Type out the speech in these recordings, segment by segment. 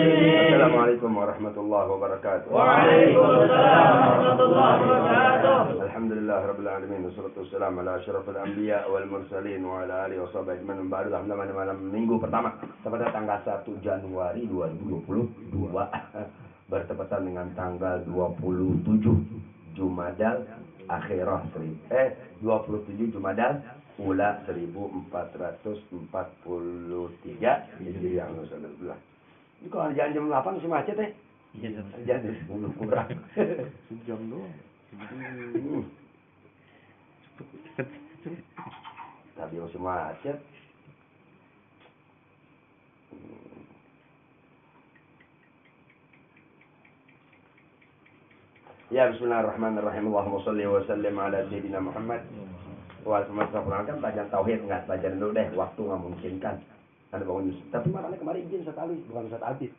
Assalamualaikum warahmatullahi wabarakatuh. Waalaikumsalam warahmatullahi wabarakatuh. Alhamdulillah rabbil alamin wassalatu wassalamu ala asyrafil anbiya wal mursalin wa ala alihi washabihi ajmain. Alhamdulillah malam minggu pertama tepatnya tanggal 1 Januari 2022 bertepatan dengan tanggal 27 Jumadal Akhirah 27 Jumadal Ula 1443 Hijriah. Alhamdulillah. Ini kalau jam 8 masih macet ya? Iya, jadi 10 kurang. Sejam doang. Tapi masih macet. Ya, bismillahirrahmanirrahim. Allahumma shalli wa sallim ala sayyidina Muhammad. Waalaikumsalam. Kan belajar tauhid enggak belajar dulu deh, waktu enggak memungkinkan. Ada bangun Yusuf. Tapi makanya kemarin izin Ustaz Ali, bukan Ustaz Abid.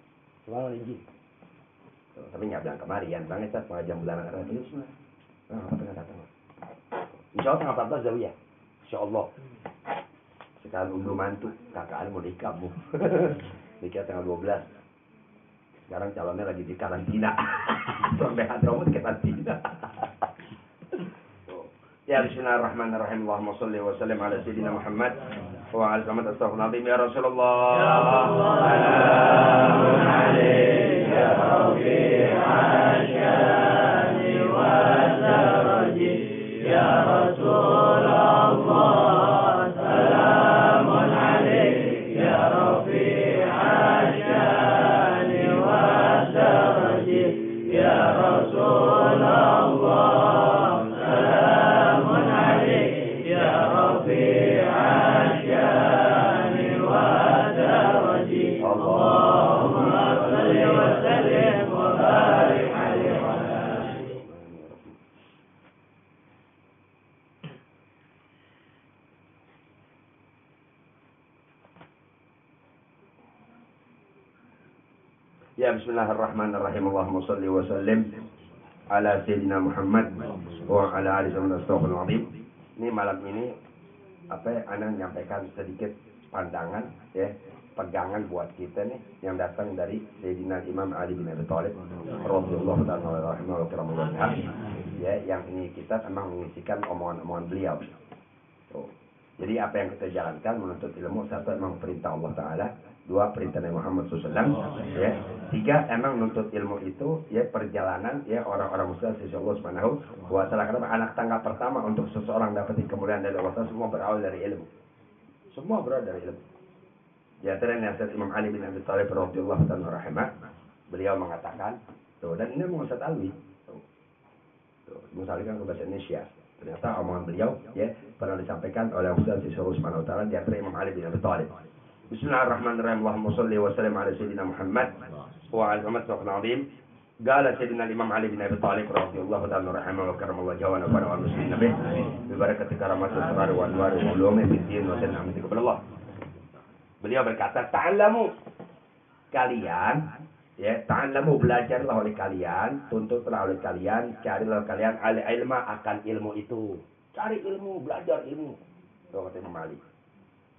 Kemarin izin. Tapi nggak bilang kemarin, banget Ustaz, pengajang bulanan ada itu semua. Nah, apa tengah datang? Insya Allah tanggal 14 jauh ya. Insya Allah. Sekarang belum mantu, kakak Ali mau nikah bu. Nikah tanggal 12. Sekarang calonnya lagi di karantina. Sampai Hadramut ke karantina. Ya bismillahirrahmanirrahim. Allahumma shalli wa sallim ala sayyidina Muhammad wa ala alihi wasallam. Ya Rasulullah. Ya Rasulullah. Salamun alayhi ya Rafi'al syani wa daraji. Ya Rasulullah. Salamun alayhi ya Rafi'al syani wa daraji. Ya Rasulullah. Ya bismillahirrahmanirrahim. Allahumma shalli wa sallim ala sayyidina Muhammad wa ala alihi wasallam. Ini malam ini ana menyampaikan sedikit pandangan ya, pegangan buat kita nih yang datang dari Sayyidina Imam Ali bin Abi Thalib radhiyallahu ta'ala anhu ya, yang ini kita memang mengisikan omongan-omongan beliau. Jadi apa yang kita jalankan menuntut ilmu, satu emang perintah Allah Ta'ala, dua perintah Nabi Muhammad SAW, ya, tiga emang menuntut ilmu itu ya perjalanan ya orang-orang muslim sisi Allah Subhanahu wa Ta'ala. Karena anak tangga pertama untuk seseorang dapat kemuliaan dari Allah Ta'ala semua berawal dari ilmu. Semua berawal dari ilmu. Di antara nasihat Imam Ali bin Abi Thalib radhiyallahu ta'ala rahimah, beliau mengatakan, dan ini Ustaz Alwi. Ustaz Alwi kan ke bahasa Indonesia. Ternyata omongan beliau ya pernah disampaikan oleh Ustaz Syaikhul Subhanahu wa Ta'ala di antara Imam Ali bin Abi Thalib. Bismillahirrahmanirrahim. Allahumma shalli wa sallim ala sayyidina Muhammad wa ala alihi wasallam. Qala sayyidina Imam Ali bin Abi Thalib radhiyallahu ta'ala rahimahu wa karamallahu jawana wa ala muslimin bih bi barakati karamatul sabar wa anwar ulum fi din wa sallam kepada Allah. Beliau berkata, ta'allamu, kalian ya, ta'allamu, belajarlah oleh kalian, tuntutlah oleh kalian, carilah kalian al-ilma akan ilmu itu. Cari ilmu, belajar ilmu. Itu kata Imam Ali.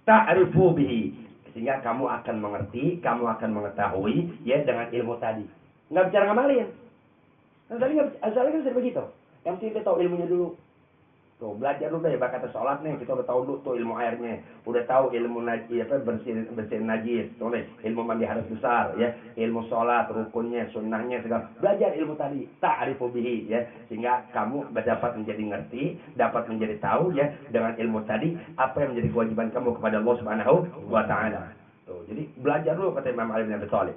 Ta'rifu bihi, sehingga kamu akan mengerti, kamu akan mengetahui ya dengan ilmu tadi. Enggak bicara ngamalin. Asalnya kan sering begitu. Yang penting kita tahu ilmunya dulu. Tuh, belajar dulu deh, kata sholat nih, kita udah tahu dulu tuh ilmu airnya, udah tahu ilmu bersihin najis, tuh nih, ilmu mandi hadas besar, ya, ilmu sholat, rukunnya, sunnahnya, segala, belajar ilmu tadi, ta'rifu bihi, ya, sehingga kamu dapat menjadi ngerti, dapat menjadi tahu, ya, dengan ilmu tadi, apa yang menjadi kewajiban kamu kepada Allah Subhanahu wa Ta'ala. Tuh, jadi belajar dulu kata Imam Ali bin Abi Thalib.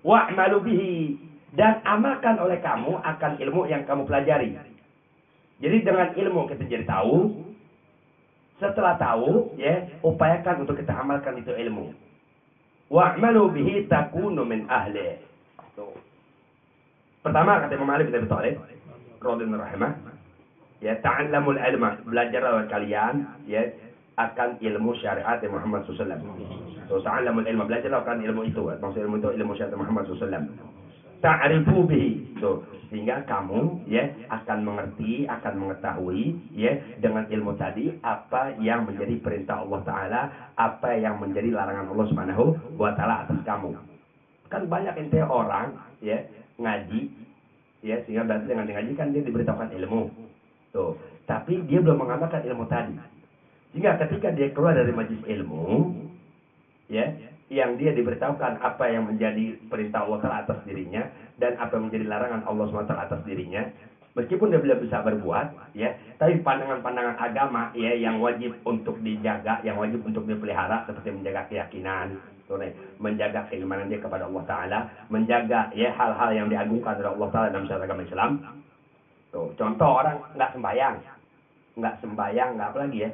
Wa'malu bihi, dan amalkan oleh kamu akan ilmu yang kamu pelajari. Jadi dengan ilmu kita jadi tahu, setelah tahu, ya, upayakan untuk kita amalkan itu ilmu. Wa'malu bihi takunu min ahli. Pertama kata Imam Ali bin Abi Thalib radhiyallahu rahimah, ya, ta'allamul ilma, belajarlah kalian ya akan ilmu syariat Muhammad sallallahu alaihi wasallam. So, ta'allamul ilma, belajarlah akan ilmu itu. Maksud ilmu itu ilmu syariat Muhammad sallallahu alaihi wasallam. Ta'rifu bihi. So, sehingga kamu ya akan mengerti, akan mengetahui ya dengan ilmu tadi apa yang menjadi perintah Allah Ta'ala, apa yang menjadi larangan Allah Subhanahu wa Ta'ala atas kamu. Kan banyak ente orang ya ngaji ya, sehingga berarti dengan ngaji kan dia diberitahukan ilmu. Tuh, tapi dia belum mengamalkan ilmu tadi. Sehingga ketika dia keluar dari majelis ilmu, ya, yang dia diberitahukan apa yang menjadi perintah Allah Ta'ala atas dirinya dan apa yang menjadi larangan Allah SWT atas dirinya, meskipun dia belum bisa berbuat, ya, tapi pandangan-pandangan agama ya yang wajib untuk dijaga, yang wajib untuk dipelihara seperti menjaga keyakinan, menjaga keimanan dia kepada Allah Ta'ala, menjaga ya hal-hal yang diagungkan oleh Allah Ta'ala dalam syariat agama Islam. Tuh, contoh orang nggak sembahyang, nggak apa lagi ya,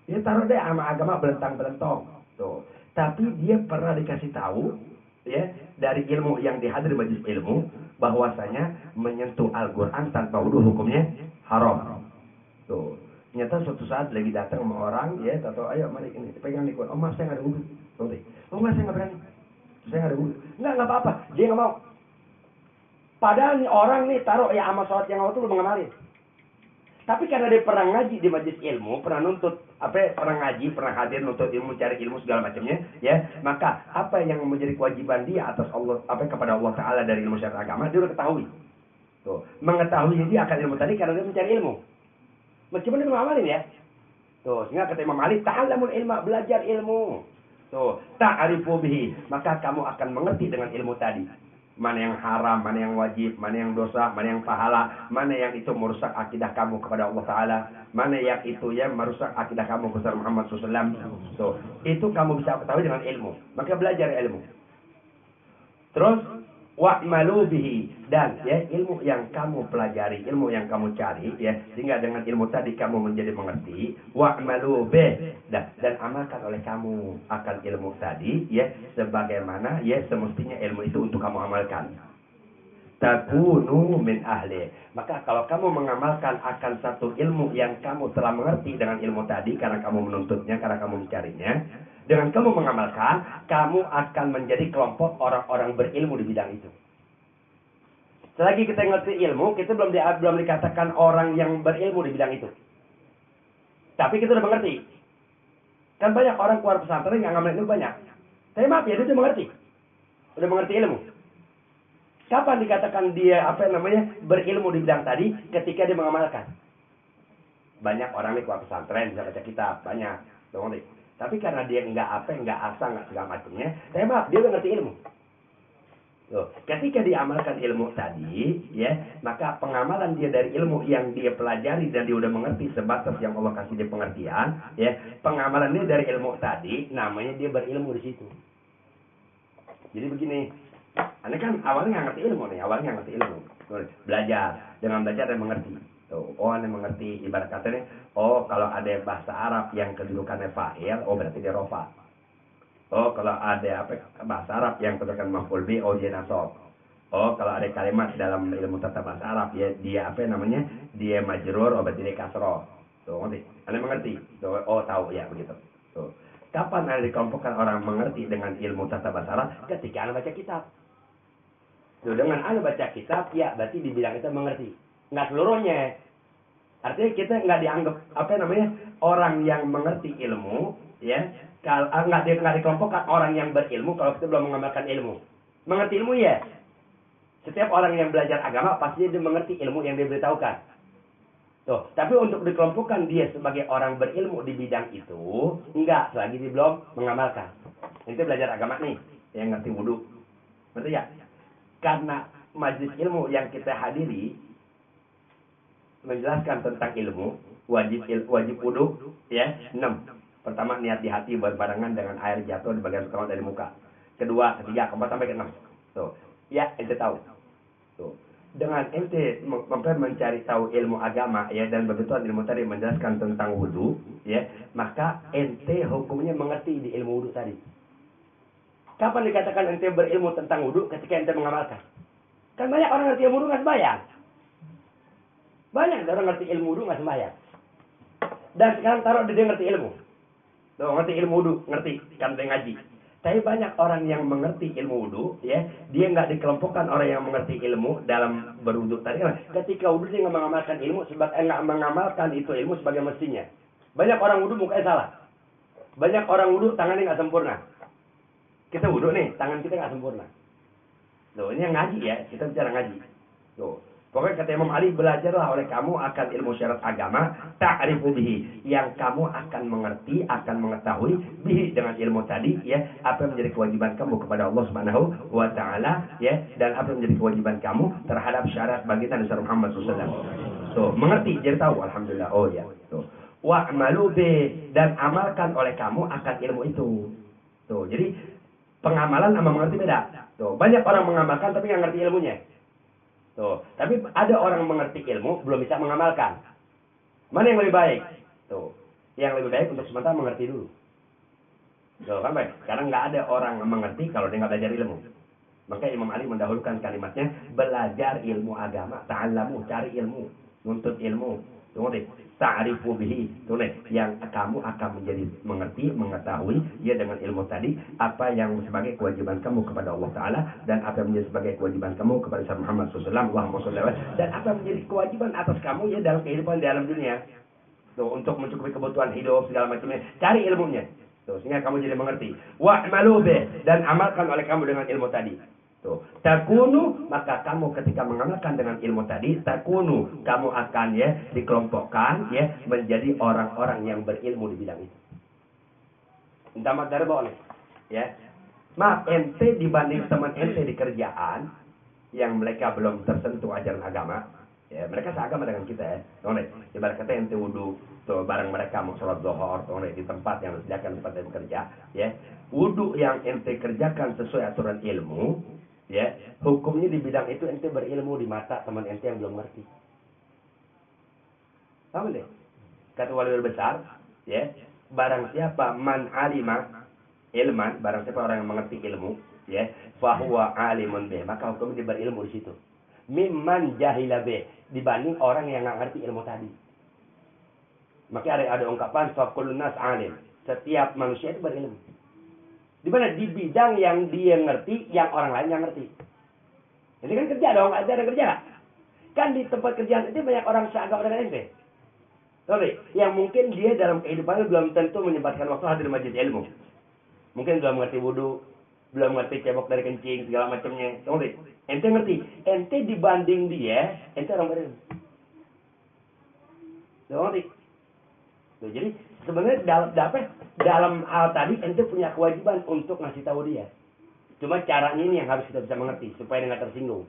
dia taruh deh sama agama belentang-belentong. Tuh, tapi dia pernah dikasih tahu ya dari ilmu yang dihadir majelis ilmu bahwasanya menyentuh Al-Qur'an tanpa wudu hukumnya haram. Tuh, ternyata suatu saat lagi datang sama orang ya, atau ayo mari ini pegang nih, oh mas saya nggak ada wudu. Oh mas saya nggak berani, saya nggak ada wudu. Nggak apa-apa, dia nggak mau. Padahal nih orang nih taruh ya sama sholat yang waktu belum mengamalin. Tapi karena dia pernah ngaji di majelis ilmu, pernah nuntut, pernah ngaji, pernah hadir nuntut ilmu, cari ilmu segala macamnya, ya, maka apa yang menjadi kewajiban dia atas Allah, kepada Allah Ta'ala dari ilmu syariat agama, dia udah ketahui. Tuh, mengetahui dia akan ilmu tadi karena dia mencari ilmu. Meskipun dia mengamalin ya. Tuh, sehingga kata Imam Ali, ta'allamul ilma, belajar ilmu. Tuh, ta'arifu bihi, maka kamu akan mengerti dengan ilmu tadi. Mana yang haram, mana yang wajib, mana yang dosa, mana yang pahala, mana yang itu merusak akidah kamu kepada Allah Ta'ala, mana yang itu ya merusak akidah kamu kepada Muhammad SAW. So, itu kamu bisa ketahui dengan ilmu. Maka belajar ilmu. Terus, wa'malu bihi, dan ya ilmu yang kamu pelajari, ilmu yang kamu cari ya, sehingga dengan ilmu tadi kamu menjadi mengerti, wa'malu bih, dan amalkan oleh kamu akan ilmu tadi ya, sebagaimana ya semestinya ilmu itu untuk kamu amalkan. Takunu min ahli, maka kalau kamu mengamalkan akan satu ilmu yang kamu telah mengerti dengan ilmu tadi karena kamu menuntutnya, karena kamu mencarinya, dengan kamu mengamalkan, kamu akan menjadi kelompok orang-orang berilmu di bidang itu. Selagi kita ngerti ilmu, kita belum dikatakan orang yang berilmu di bidang itu. Tapi kita udah mengerti. Kan banyak orang keluar pesantren yang ngamalin ilmu banyak. Tapi maaf ya, dia udah mengerti. Udah mengerti ilmu. Kapan dikatakan dia berilmu di bidang tadi? Ketika dia mengamalkan. Banyak orang nih keluar pesantren bisa baca kitab, banyak. Tapi karena dia nggak asal, nggak segala macamnya, tapi maaf, dia udah ngerti ilmu. Loh, ketika diamalkan ilmu tadi, ya, maka pengamalan dia dari ilmu yang dia pelajari dan dia udah mengerti sebatas yang Allah kasih dia pengertian, ya, pengamalan dia dari ilmu tadi, namanya dia berilmu di situ. Jadi begini, anda kan awalnya nggak ngerti ilmu nih, belajar, dengan belajar dan mengerti. Tuh, anda mengerti ibarat katanya, kalau ada bahasa Arab yang kedudukannya fa'il, berarti dia rofa. Kalau ada bahasa Arab yang kedudukan maf'ul bi, dia nasab. Kalau ada kalimat dalam ilmu tata bahasa Arab ya, dia dia majrur, berarti dia kasroh. Tuh, ngerti? Anda mengerti? Tuh, tahu ya begitu. Tuh. Kapan Anda dikelompokkan orang mengerti dengan ilmu tata bahasa Arab? Ketika Anda baca kitab. Tuh, dengan Anda baca kitab, ya berarti di bidang itu mengerti. Nggak seluruhnya. Artinya kita nggak dianggap orang yang mengerti ilmu, ya. Kalau nggak dikelompokkan orang yang berilmu kalau kita belum mengamalkan ilmu. Mengerti ilmu ya. Setiap orang yang belajar agama pasti dia mengerti ilmu yang diberitahukan. Tuh, tapi untuk dikelompokkan dia sebagai orang berilmu di bidang itu, enggak, selagi dia belum mengamalkan. Itu belajar agama nih, yang ngerti wudu. Betul ya? Karena majelis ilmu yang kita hadiri menjelaskan tentang ilmu, wajib wudu, ya, 6. Pertama, niat di hati berbarengan dengan air jatuh di bagian utama dari muka. Kedua, ketiga, keempat sampai ke-6. Tuh, ya, ente tahu. Tuh, dengan ente mencari tahu ilmu agama, ya, dan kebetulan ilmu tadi menjelaskan tentang wudu, ya, maka ente hukumnya mengerti di ilmu wudu tadi. Kapan dikatakan ente berilmu tentang wudu? Ketika ente mengamalkan. Kan banyak orang ngerti ilmu wudu nggak sembahyang. Banyak orang ngerti ilmu wudu nggak sembahyang. Dan sekarang taruh dia ngerti ilmu. Tuh, ngerti ilmu wudu, ngerti kan dia ngaji. Tapi banyak orang yang mengerti ilmu wudu, ya, dia nggak dikelompokkan orang yang mengerti ilmu dalam berwudu tadi. Ketika wudu dia nggak mengamalkan ilmu, nggak mengamalkan itu ilmu sebagai mestinya. Banyak orang wudu mukanya salah. Banyak orang wudu tangannya nggak sempurna. Kita wudu nih, tangan kita nggak sempurna. Loh, ini yang ngaji ya, kita bicara ngaji. Tuh. Pokoknya kata Imam Ali, belajarlah oleh kamu akan ilmu syarat agama, ta'rifu bihi, yang kamu akan mengerti, akan mengetahui bihi dengan ilmu tadi ya, apa yang menjadi kewajiban kamu kepada Allah Subhanahu wa taala ya, dan apa yang menjadi kewajiban kamu terhadap syarat baginda Nabi Muhammad SAW. Tuh, mengerti, jadi tahu alhamdulillah. Oh ya, tuh. Wa'malu bi, dan amalkan oleh kamu akan ilmu itu. Tuh, jadi pengamalan sama mengerti beda. Tuh, banyak orang mengamalkan tapi nggak ngerti ilmunya. Tuh, tapi ada orang mengerti ilmu belum bisa mengamalkan. Mana yang lebih baik? Tuh, yang lebih baik untuk sementara mengerti dulu. Tuh, kan baik. Karena nggak ada orang mengerti kalau dia nggak belajar ilmu. Maka Imam Ali mendahulukan kalimatnya, belajar ilmu agama, ta'allamu, cari ilmu, nuntut ilmu. Tunggu deh, ta'rifu bihi, tuh nih, yang kamu akan menjadi mengerti, mengetahui ya dengan ilmu tadi apa yang sebagai kewajiban kamu kepada Allah Taala dan apa yang menjadi sebagai kewajiban kamu kepada Sayyidina Muhammad SAW, dan apa yang menjadi kewajiban atas kamu ya dalam kehidupan di alam dunia. Tuh, untuk mencukupi kebutuhan hidup segala macamnya, cari ilmunya. Tuh, sehingga kamu jadi mengerti. Wa'malu bih, dan amalkan oleh kamu dengan ilmu tadi. Tuh, takunu, maka kamu ketika mengamalkan dengan ilmu tadi, takunu, kamu akan ya dikelompokkan ya menjadi orang-orang yang berilmu di bidang itu. Intamat dari boleh, ya. Maaf, ente dibanding teman ente di kerjaan yang mereka belum tersentuh ajaran agama, ya mereka seagama dengan kita ya. Boleh, ibarat kata ente wudu, tuh bareng mereka mau sholat zuhur, boleh di tempat yang disediakan tempat ente bekerja, ya. Wudu yang ente kerjakan sesuai aturan ilmu. Ya, hukumnya di bidang itu ente berilmu di mata teman ente yang belum ngerti. Paham deh? Kata wali besar, ya, barang siapa man alima ilman, barang siapa orang yang mengerti ilmu, ya, fahuwa alimun bih, maka hukumnya dia berilmu di situ. Mimman jahila bih, dibanding orang yang nggak ngerti ilmu tadi. Maka ada ungkapan fakulun nas alim, setiap manusia itu berilmu. Di mana? Di bidang yang dia ngerti, yang orang lain yang ngerti. Ini kan kerja dong, ada kerja nggak? Kan di tempat kerjaan itu banyak orang seagama dengan ente. Sorry, yang mungkin dia dalam kehidupannya belum tentu menyempatkan waktu hadir di majelis ilmu. Mungkin belum ngerti wudu, belum ngerti cebok dari kencing, segala macamnya. Sorry, ente ngerti. Ente dibanding dia, ente orang berilmu. Sorry. Jadi sebenarnya dalam hal tadi ente punya kewajiban untuk ngasih tahu dia. Cuma caranya ini yang harus kita bisa mengerti supaya dia nggak tersinggung.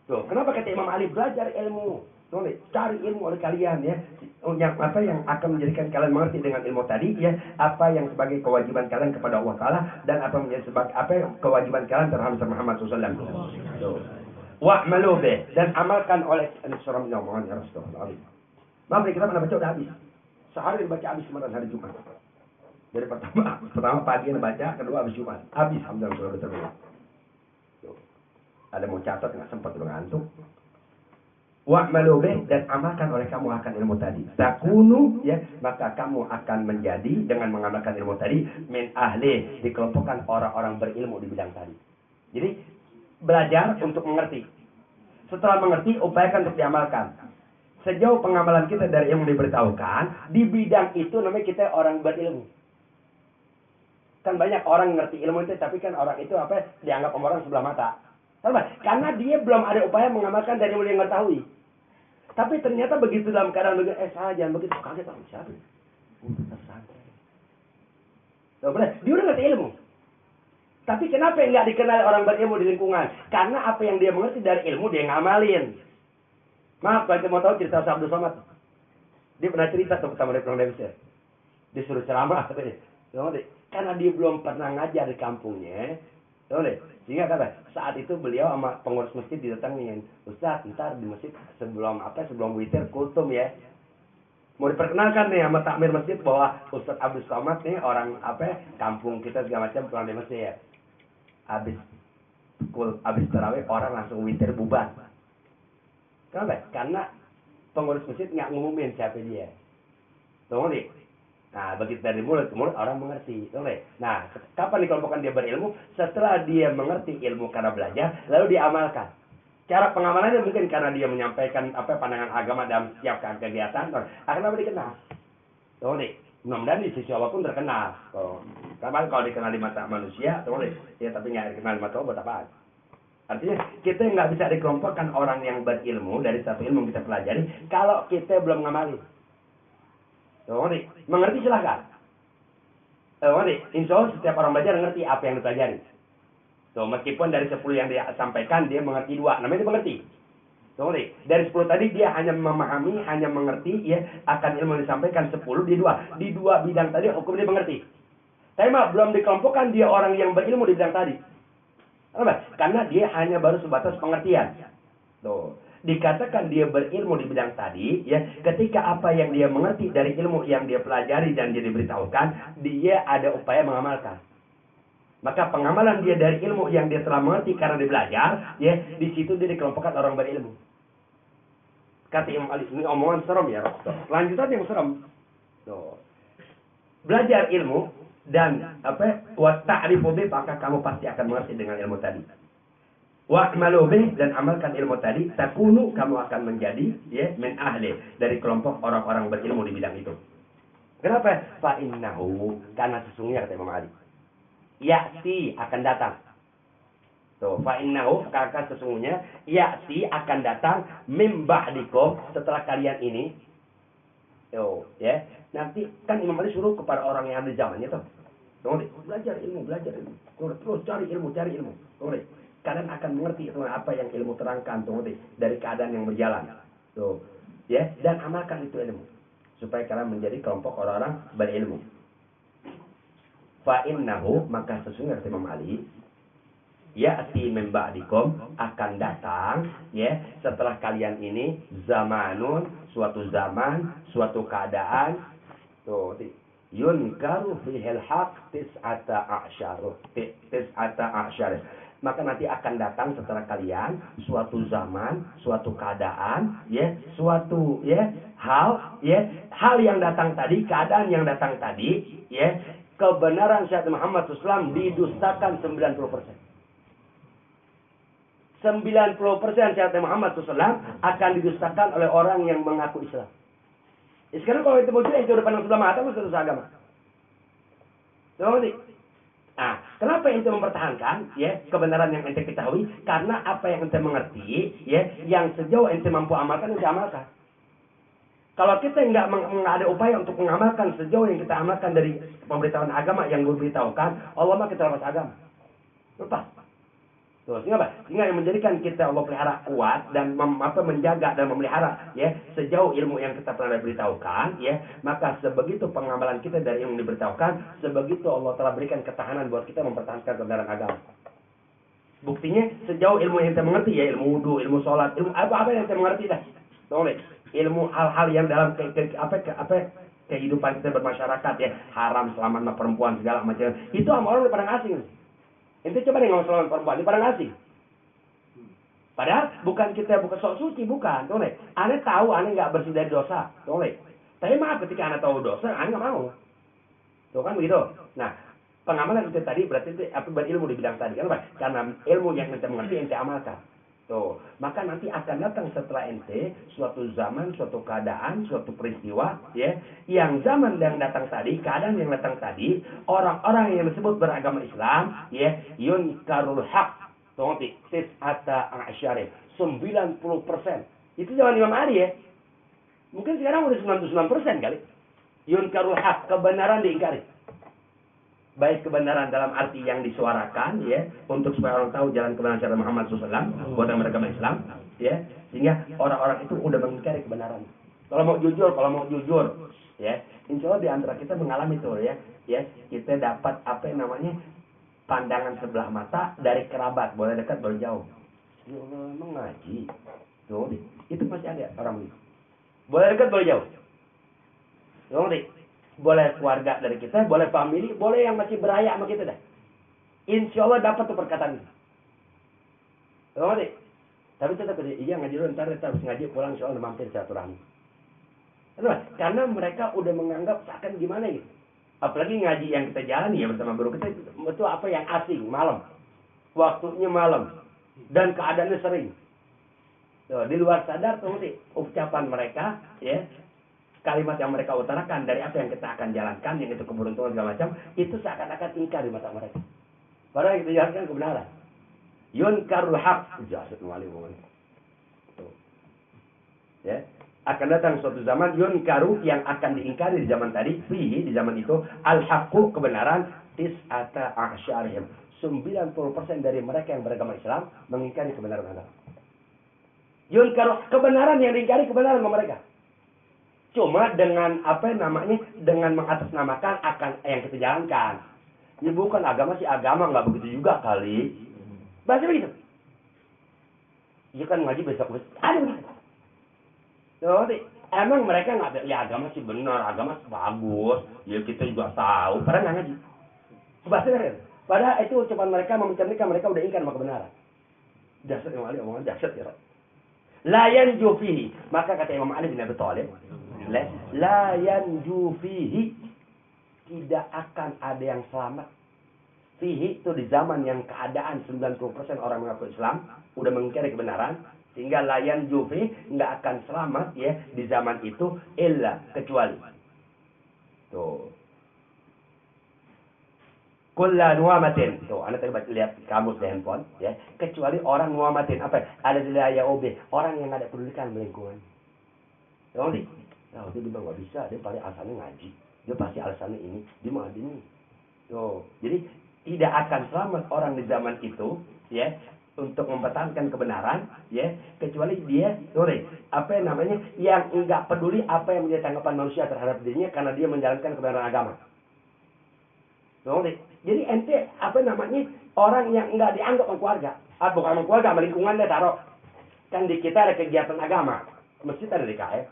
Tuh, kenapa kata Imam Ali belajar ilmu? Tuh, cari ilmu oleh kalian ya. Yang apa yang akan menjadikan kalian mengerti dengan ilmu tadi ya, apa yang sebagai kewajiban kalian kepada Allah Taala dan apa menjadi sebagai apa yang kewajiban kalian terhadap Muhammad SAW. Tuh. Wa'malu bih, dan amalkan oleh surah Al-Mu'min ya Rasulullah. Maaf, kita pernah baca udah habis. Sehari dibaca habis kemarin hari Jumat. Dari pertama pagi baca, kedua habis Jumat. Habis, alhamdulillah sudah terbilang. Ada mau catat nggak sempat udah ngantuk. Wa'malu bih, dan amalkan oleh kamu akan ilmu tadi. Takunu ya, maka kamu akan menjadi dengan mengamalkan ilmu tadi min ahli, dikelompokkan orang-orang berilmu di bidang tadi. Jadi belajar untuk mengerti. Setelah mengerti, upayakan untuk diamalkan. Sejauh pengamalan kita dari yang diberitahukan, di bidang itu namanya kita orang berilmu. Kan banyak orang ngerti ilmu itu, tapi kan orang itu apa dianggap orang sebelah mata. Kenapa? Karena dia belum ada upaya mengamalkan dari ilmu yang mengetahui. Tapi ternyata begitu dalam keadaan begitu, salah jangan begitu, kaget orang siapa? Tersantai. Dia udah ngerti ilmu. Tapi kenapa nggak dikenal orang berilmu di lingkungan? Karena apa yang dia mengerti dari ilmu dia ngamalin. Maaf, kalau mau tahu cerita Abdul Somad. Dia pernah cerita tuh pertama dari pulang dari Mesir. Disuruh ceramah katanya. Karena dia belum pernah ngajar di kampungnya. Sehingga kata, saat itu beliau sama pengurus masjid didatangin. Ustaz, ntar di masjid sebelum witir kultum ya. Mau diperkenalkan nih sama takmir masjid bahwa Ustaz Abdul Somad nih orang kampung kita segala macam pulang dari Mesir. Habis tarawih orang langsung witir bubar. Kenapa? Karena pengurus masjid nggak ngumumin siapa dia. Tunggu nih. Nah, begitu dari mulut ke mulut orang mengerti. Tunggu nih. Nah, kapan dikelompokkan dia berilmu? Setelah dia mengerti ilmu karena belajar, lalu diamalkan. Cara pengamalannya mungkin karena dia menyampaikan pandangan agama dalam setiap kegiatan. Akan apa dikenal? Tunggu nih. Mudah-mudahan di sisi Allah pun terkenal. Kapan kalau dikenal di mata manusia, boleh. Ya tapi nggak dikenal di mata Allah buat apaan? Artinya kita nggak bisa dikelompokkan orang yang berilmu dari satu ilmu kita pelajari kalau kita belum ngamali. Boleh. Mengerti silahkan. Boleh. Insya Allah setiap orang belajar ngerti apa yang dipelajari. Meskipun dari 10 yang dia sampaikan dia mengerti 2, namanya dia mengerti. Dari 10 tadi dia hanya memahami, hanya mengerti ya akan ilmu yang disampaikan 10 di 2. Di 2 bidang tadi hukum dia mengerti. Tapi belum dikelompokkan dia orang yang berilmu di bidang tadi. Kenapa? Karena dia hanya baru sebatas pengertian. Dikatakan dia berilmu di bidang tadi ya ketika apa yang dia mengerti dari ilmu yang dia pelajari dan dia diberitahukan, dia ada upaya mengamalkan. Maka pengamalan dia dari ilmu yang dia telah mengerti karena dia belajar, ya di situ dia dikelompokkan orang berilmu. Kata Imam Ali, ini omongan serem ya. Lanjutan yang serem. Belajar ilmu dan wa ta'rifu bih, maka kamu pasti akan mengerti dengan ilmu tadi. Wa amalu bih, dan amalkan ilmu tadi, takunu, kamu akan menjadi ya min ahli, dari kelompok orang-orang berilmu di bidang itu. Kenapa? Fa innahu, karena sesungguhnya kata Imam Ali, ya'ti, akan datang. Fa innahu, kakak sesungguhnya ya'ti, akan datang mim ba'dikum, setelah kalian ini. Ya. Nanti kan Imam Ali suruh kepada orang yang ada di zamannya tuh. Belajar ilmu. Terus cari ilmu. Kalian akan mengerti apa yang ilmu terangkan dari keadaan yang berjalan. Ya, dan amalkan itu ilmu supaya kalian menjadi kelompok orang-orang berilmu. Fa innahu, maka sesungguhnya Imam Ali, ya'ti min ba'dikum, akan datang ya setelah kalian ini zamanun, suatu zaman, suatu keadaan yunkaru fihil haq tis'ata a'syar. Maka nanti akan datang setelah kalian suatu zaman, suatu keadaan ya, suatu ya hal yang datang tadi, keadaan yang datang tadi ya, kebenaran Syekh Muhammad SAW didustakan 90%. 90% Syekh Muhammad SAW akan didustakan oleh orang yang mengaku Islam. Sekarang kalau itu muncul, itu udah pandang sebelah mata, itu agama. Nah, kenapa ente mempertahankan ya kebenaran yang ente ketahui? Karena apa yang ente mengerti ya, yang sejauh ente mampu amalkan, ente amalkan. Kalau kita nggak ada upaya untuk mengamalkan sejauh yang kita amalkan dari pemberitahuan agama yang diberitahukan, Allah mah kita lepas agama. Lepas. Sehingga apa? Sehingga yang menjadikan kita Allah pelihara kuat dan menjaga dan memelihara ya sejauh ilmu yang kita pernah diberitahukan ya, maka sebegitu pengamalan kita dari ilmu yang diberitahukan, sebegitu Allah telah berikan ketahanan buat kita mempertahankan kebenaran agama. Buktinya sejauh ilmu yang kita mengerti ya, ilmu wudu, ilmu sholat, ilmu apa yang kita mengerti dah. Boleh. Ilmu hal-hal yang dalam kehidupan kita bermasyarakat ya, haram, selamat sama perempuan segala macam, itu sama orang udah pada asing. Ente coba nih ngomong selamat perempuan, ini pada asing. Padahal bukan kita bukan sok suci, bukan, boleh. Ane tahu ane nggak bersih dari dosa, boleh. Tapi maaf ketika ane tahu dosa, ane nggak mau. Tuh kan begitu. Nah, pengamalan itu tadi berarti itu berilmu di bidang tadi kan, Pak? Karena ilmu yang ente mengerti ente amalkan. Tuh, maka nanti akan datang setelah ente suatu zaman, suatu keadaan, suatu peristiwa, ya, yang zaman yang datang tadi, keadaan yang datang tadi, orang-orang yang disebut beragama Islam, ya, yunkarul haq, tongti, tis'ata a'syari, 90%. Itu zaman Imam Ali ya. Mungkin sekarang udah 99% kali. Yunkarul haq, kebenaran diingkari. Baik kebenaran dalam arti yang disuarakan ya, untuk supaya orang tahu jalan kebenaran Syekh Muhammad SAW buat yang beragama Islam ya, sehingga orang-orang itu udah mengingkari kebenaran. Kalau mau jujur ya, insya Allah di antara kita mengalami itu ya, kita dapat apa yang namanya pandangan sebelah mata dari kerabat, boleh dekat boleh jauh. Ya Allah, emang ngaji tuh, itu masih ada orang begitu, boleh dekat boleh jauh. Boleh keluarga dari kita, boleh family, boleh yang masih beraya sama kita dah. Insya Allah dapat tuh perkataan ini. Tapi tetap iya ngaji dulu, ntar harus ngaji pulang, insya Allah mampir silaturahmi. Kenapa? Karena mereka udah menganggap seakan gimana gitu. Apalagi ngaji yang kita jalani ya bersama guru kita, itu apa yang asing, malam. Waktunya malam. Dan keadaannya sering. Tuh, di luar sadar tuh ucapan mereka ya, kalimat yang mereka utarakan dari apa yang kita akan jalankan, yang itu keberuntungan segala macam, itu seakan-akan ingkar di mata mereka. Padahal yang kita jalankan kebenaran. Yunkarul haq. Jasad wali ya. Akan datang suatu zaman yunkaru yang akan diingkari di zaman tadi, fihi di zaman itu al-haqqu kebenaran tis'ata a'syarihim. 90% dari mereka yang beragama Islam mengingkari kebenaran agama. Yunkaru kebenaran yang diingkari kebenaran mereka. Cuma dengan apa namanya, dengan mengatasnamakan akan yang kita jalankan. Ya bukan agama sih, agama nggak begitu juga kali. Bahasa begitu. Ya kan ngaji besok ada begitu. Jadi emang mereka nggak ya agama sih benar, agama bagus. Ya kita juga tahu. Padahal nggak ngaji. Bahasa begitu. Padahal itu cuma mereka memencernikan, mereka udah ingkar sama kebenaran. Dasar Imam Ali omongan dasar ya. La yanju fihi. Maka kata Imam Ali bin Abi Thalib, la yanju fihi. Tidak akan ada yang selamat. Fihi itu di zaman yang keadaan 90% orang mengaku Islam, udah mengingkari kebenaran, sehingga la yanju fihi nggak akan selamat ya di zaman itu illa kecuali. Tuh. Kulla nuamatin. Tuh, anda tadi lihat kamus di handphone, ya. Kecuali orang nuamatin. Apa? Ada di daya OB. Orang yang ada pedulikan lingkungan. Tahu nih? Nah, itu dia nggak bisa. Dia paling alasannya ngaji. Dia pasti alasannya ini. Dia mau ini. Tuh. Jadi, tidak akan selamat orang di zaman itu, ya. Untuk mempertahankan kebenaran, ya. Kecuali dia, sorry, apa yang namanya, yang nggak peduli apa yang menjadi tanggapan manusia terhadap dirinya karena dia menjalankan kebenaran agama. Jadi ente apa namanya orang yang enggak dianggap sama keluarga, bukan sama keluarga, sama lingkungan dia taruh. Kan di kita ada kegiatan agama, masjid ada DKF,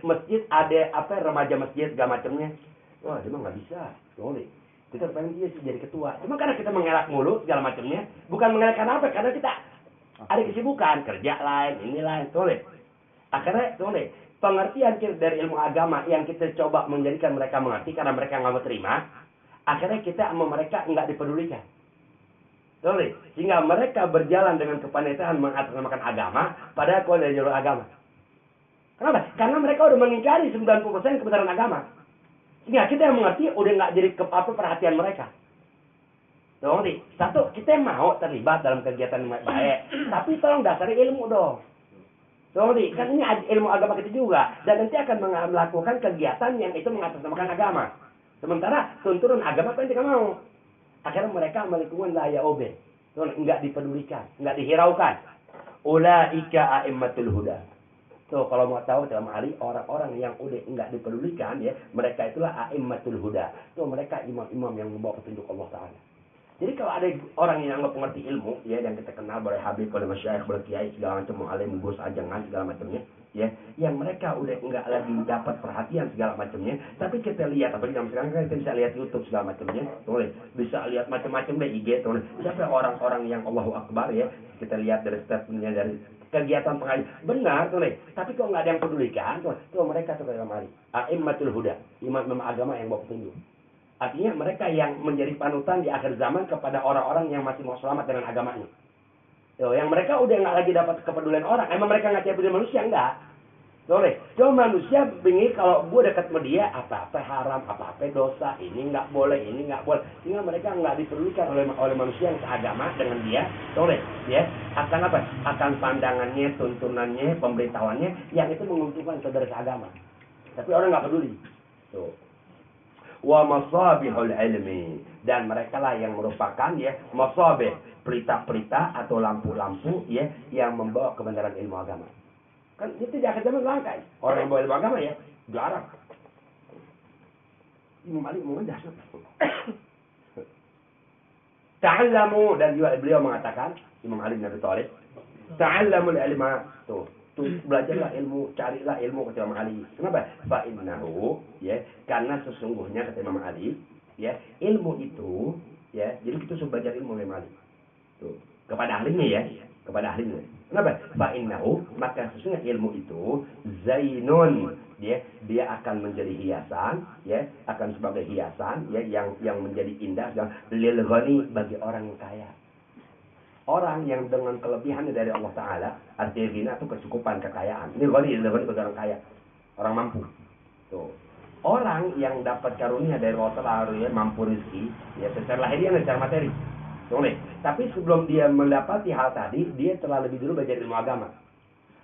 masjid ada apa remaja masjid segala macamnya. Wah dia mah nggak bisa, kita pengen dia sih jadi ketua. Cuma karena kita mengelak mulu segala macamnya, bukan mengelak karena apa? Karena kita ada kesibukan kerja lain, ini lain, Akhirnya pengertian dari ilmu agama yang kita coba menjadikan mereka mengerti karena mereka nggak mau terima. Akhirnya kita sama mereka nggak dipedulikan. Sehingga mereka berjalan dengan kepanitraan mengatasnamakan agama, padahal kau dari jalur agama. Kenapa? Karena mereka udah mengingkari 90% kebenaran agama. Sehingga kita yang mengerti udah nggak jadi perhatian mereka. Satu, kita mau terlibat dalam kegiatan yang baik, tapi tolong dasari ilmu dong. Kan ini ilmu agama kita juga, dan nanti akan melakukan kegiatan yang itu mengatasnamakan agama. Sementara tuntunan agama kan tidak mau. Akhirnya mereka melingkungan laya obe. Enggak dipedulikan, enggak dihiraukan. Ulaika a'immatul huda. Tuh kalau mau tahu dalam Ali orang-orang yang udah enggak dipedulikan ya, mereka itulah a'immatul huda. Tuh mereka imam-imam yang membawa petunjuk Allah Taala. Jadi kalau ada orang yang nggak mengerti ilmu, ya yang kita kenal oleh habib, oleh masyayikh, oleh kiai segala macam, alim, gus, ajangan segala macamnya, ya, yang mereka udah nggak lagi dapat perhatian segala macamnya, tapi kita lihat apa yang sekarang kan kita bisa lihat YouTube segala macamnya, bisa lihat macam-macam deh IG, siapa orang-orang yang Allahu Akbar ya, kita lihat dari statementnya dari kegiatan pengajian benar tapi kok nggak ada yang pedulikan, tuh mereka tuh kayak mari, a'immatul huda, imam agama yang bawa petunjuk. Artinya mereka yang menjadi panutan di akhir zaman kepada orang-orang yang masih mau selamat dengan agamanya. Yang mereka udah nggak lagi dapat kepedulian orang. Emang mereka nggak peduli manusia? Enggak. Cuma manusia bingung kalau gue dekat sama dia, apa-apa haram, apa-apa dosa, ini nggak boleh, ini nggak boleh. Sehingga mereka nggak dipedulikan oleh manusia yang seagama dengan dia. Ya, akan apa? Akan pandangannya, tuntunannya, pemberitahuannya yang itu menguntungkan saudara seagama. Tapi orang nggak peduli. Tuh. Wa masabihul ilmi, dan mereka lah yang merupakan ya masabih, pelita-pelita atau lampu-lampu ya yang membawa kebenaran ilmu agama. Kan itu di akhir zaman langka. Orang yang bawa ilmu agama ya jarang. Imam Ali mengendah. Ta'allamu, dan juga beliau mengatakan Imam Ali bin Abi Thalib, ta'allamul ilma, tuh belajarlah ilmu, carilah ilmu kata Imam Ali. Kenapa? Fa innahu ya, karena sesungguhnya kata Imam Ali ya, ilmu itu ya, jadi kita suruh belajar ilmu Imam Ali. Tuh, kepada ahlinya ya, kepada ahlinya. Kenapa? Fa innahu, maka sesungguhnya ilmu itu zainun, dia akan menjadi hiasan ya, akan sebagai hiasan ya yang menjadi indah lil ghani, bagi orang yang kaya. Orang yang dengan kelebihan dari Allah Ta'ala, artinya ghina itu kecukupan, kekayaan. Ini ghani bagi orang kaya. orang mampu. Tuh. Orang yang dapat karunia dari Allah Ta'ala ya, mampu rezeki, ya secara lahiriah dan secara materi. Boleh. Tapi sebelum dia mendapati hal tadi, dia telah lebih dulu belajar ilmu agama.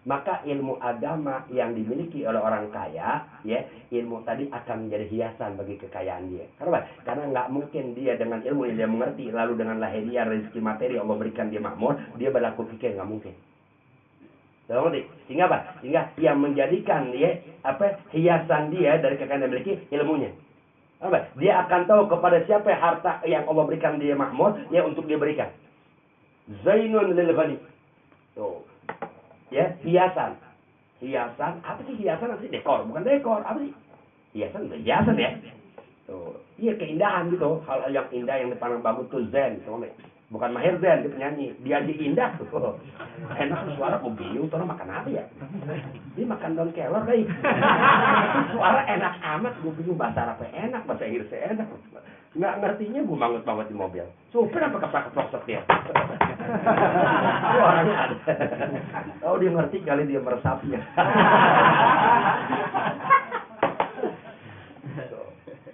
Maka ilmu agama yang dimiliki oleh orang kaya, ya, ilmu tadi akan menjadi hiasan bagi kekayaan dia. Kenapa? Karena nggak mungkin dia dengan ilmu yang dia mengerti, lalu dengan lahiriah rezeki materi Allah berikan dia makmur, dia berlaku pikir, nggak mungkin. Sehingga apa? Sehingga yang menjadikan dia hiasan dia dari kekayaan yang dimiliki ilmunya. Apa? Dia akan tahu kepada siapa harta yang Allah berikan dia makmur, ya untuk dia berikan. Zainun lil ghani. Tuh. Ya, hiasan. Hiasan, apa sih hiasan? Apa sih dekor? Bukan dekor, apa sih? Hiasan ya. Tuh. Iya, keindahan gitu. Hal yang indah yang dipandang bagus tuh zen, bukan Maher Zen, dia penyanyi. Dia aja indah tuh. Enak suara gue bingung, tuh makan apa ya? Dia makan daun kelor kali. Suara enak amat, gue bingung bahasa Arabnya enak, bahasa Inggrisnya enak. Nggak ngertinya gue banget di mobil. Supir apa keplak-keplok dia? Suaranya ada. Oh dia ngerti kali dia meresapnya.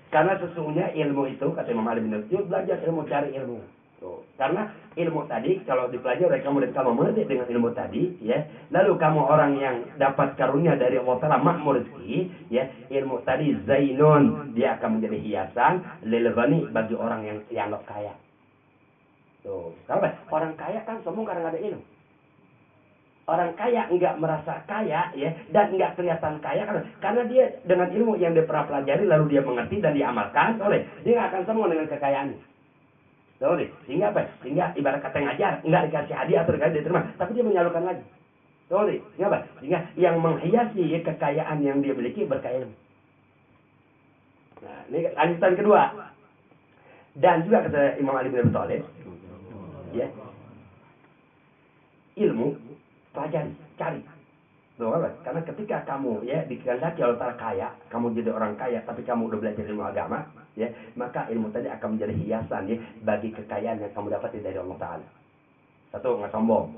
Karena sesungguhnya ilmu itu, kata Imam Ali bin Abi Thalib, belajar ilmu, cari ilmu. Tuh. Karena ilmu tadi, kalau dipelajari oleh kamu dan kamu mengerti dengan ilmu tadi, ya, lalu kamu orang yang dapat karunia dari Allah Ta'ala makmur rezeki, ya, ilmu tadi zainun, dia akan menjadi hiasan lil ghani bagi orang yang dianggap kaya. Tuh. Kenapa? Orang kaya kan sombong karena nggak ada ilmu. Orang kaya enggak merasa kaya, ya, dan enggak kelihatan kaya karena dia dengan ilmu yang dia pernah pelajari lalu dia mengerti dan diamalkan, dia nggak akan sombong dengan kekayaannya. Sehingga apa? Sehingga ibarat kata ngajar, enggak dikasih hadiah atau dikasih diterima, tapi dia menyalurkan lagi. Sehingga apa? Sehingga yang menghiasi ya, kekayaan yang dia miliki berkah ilmu. Nah, ini lanjutan kedua. Dan juga kata Imam Ali bin Abi Thalib, ya, ilmu pelajari, cari. Karena ketika kamu ya dikehendaki oleh Allah kaya, kamu jadi orang kaya, tapi kamu udah belajar ilmu agama, ya, maka ilmu tadi akan menjadi hiasan ya bagi kekayaan yang kamu dapati dari Allah Ta'ala. Satu, nggak sombong,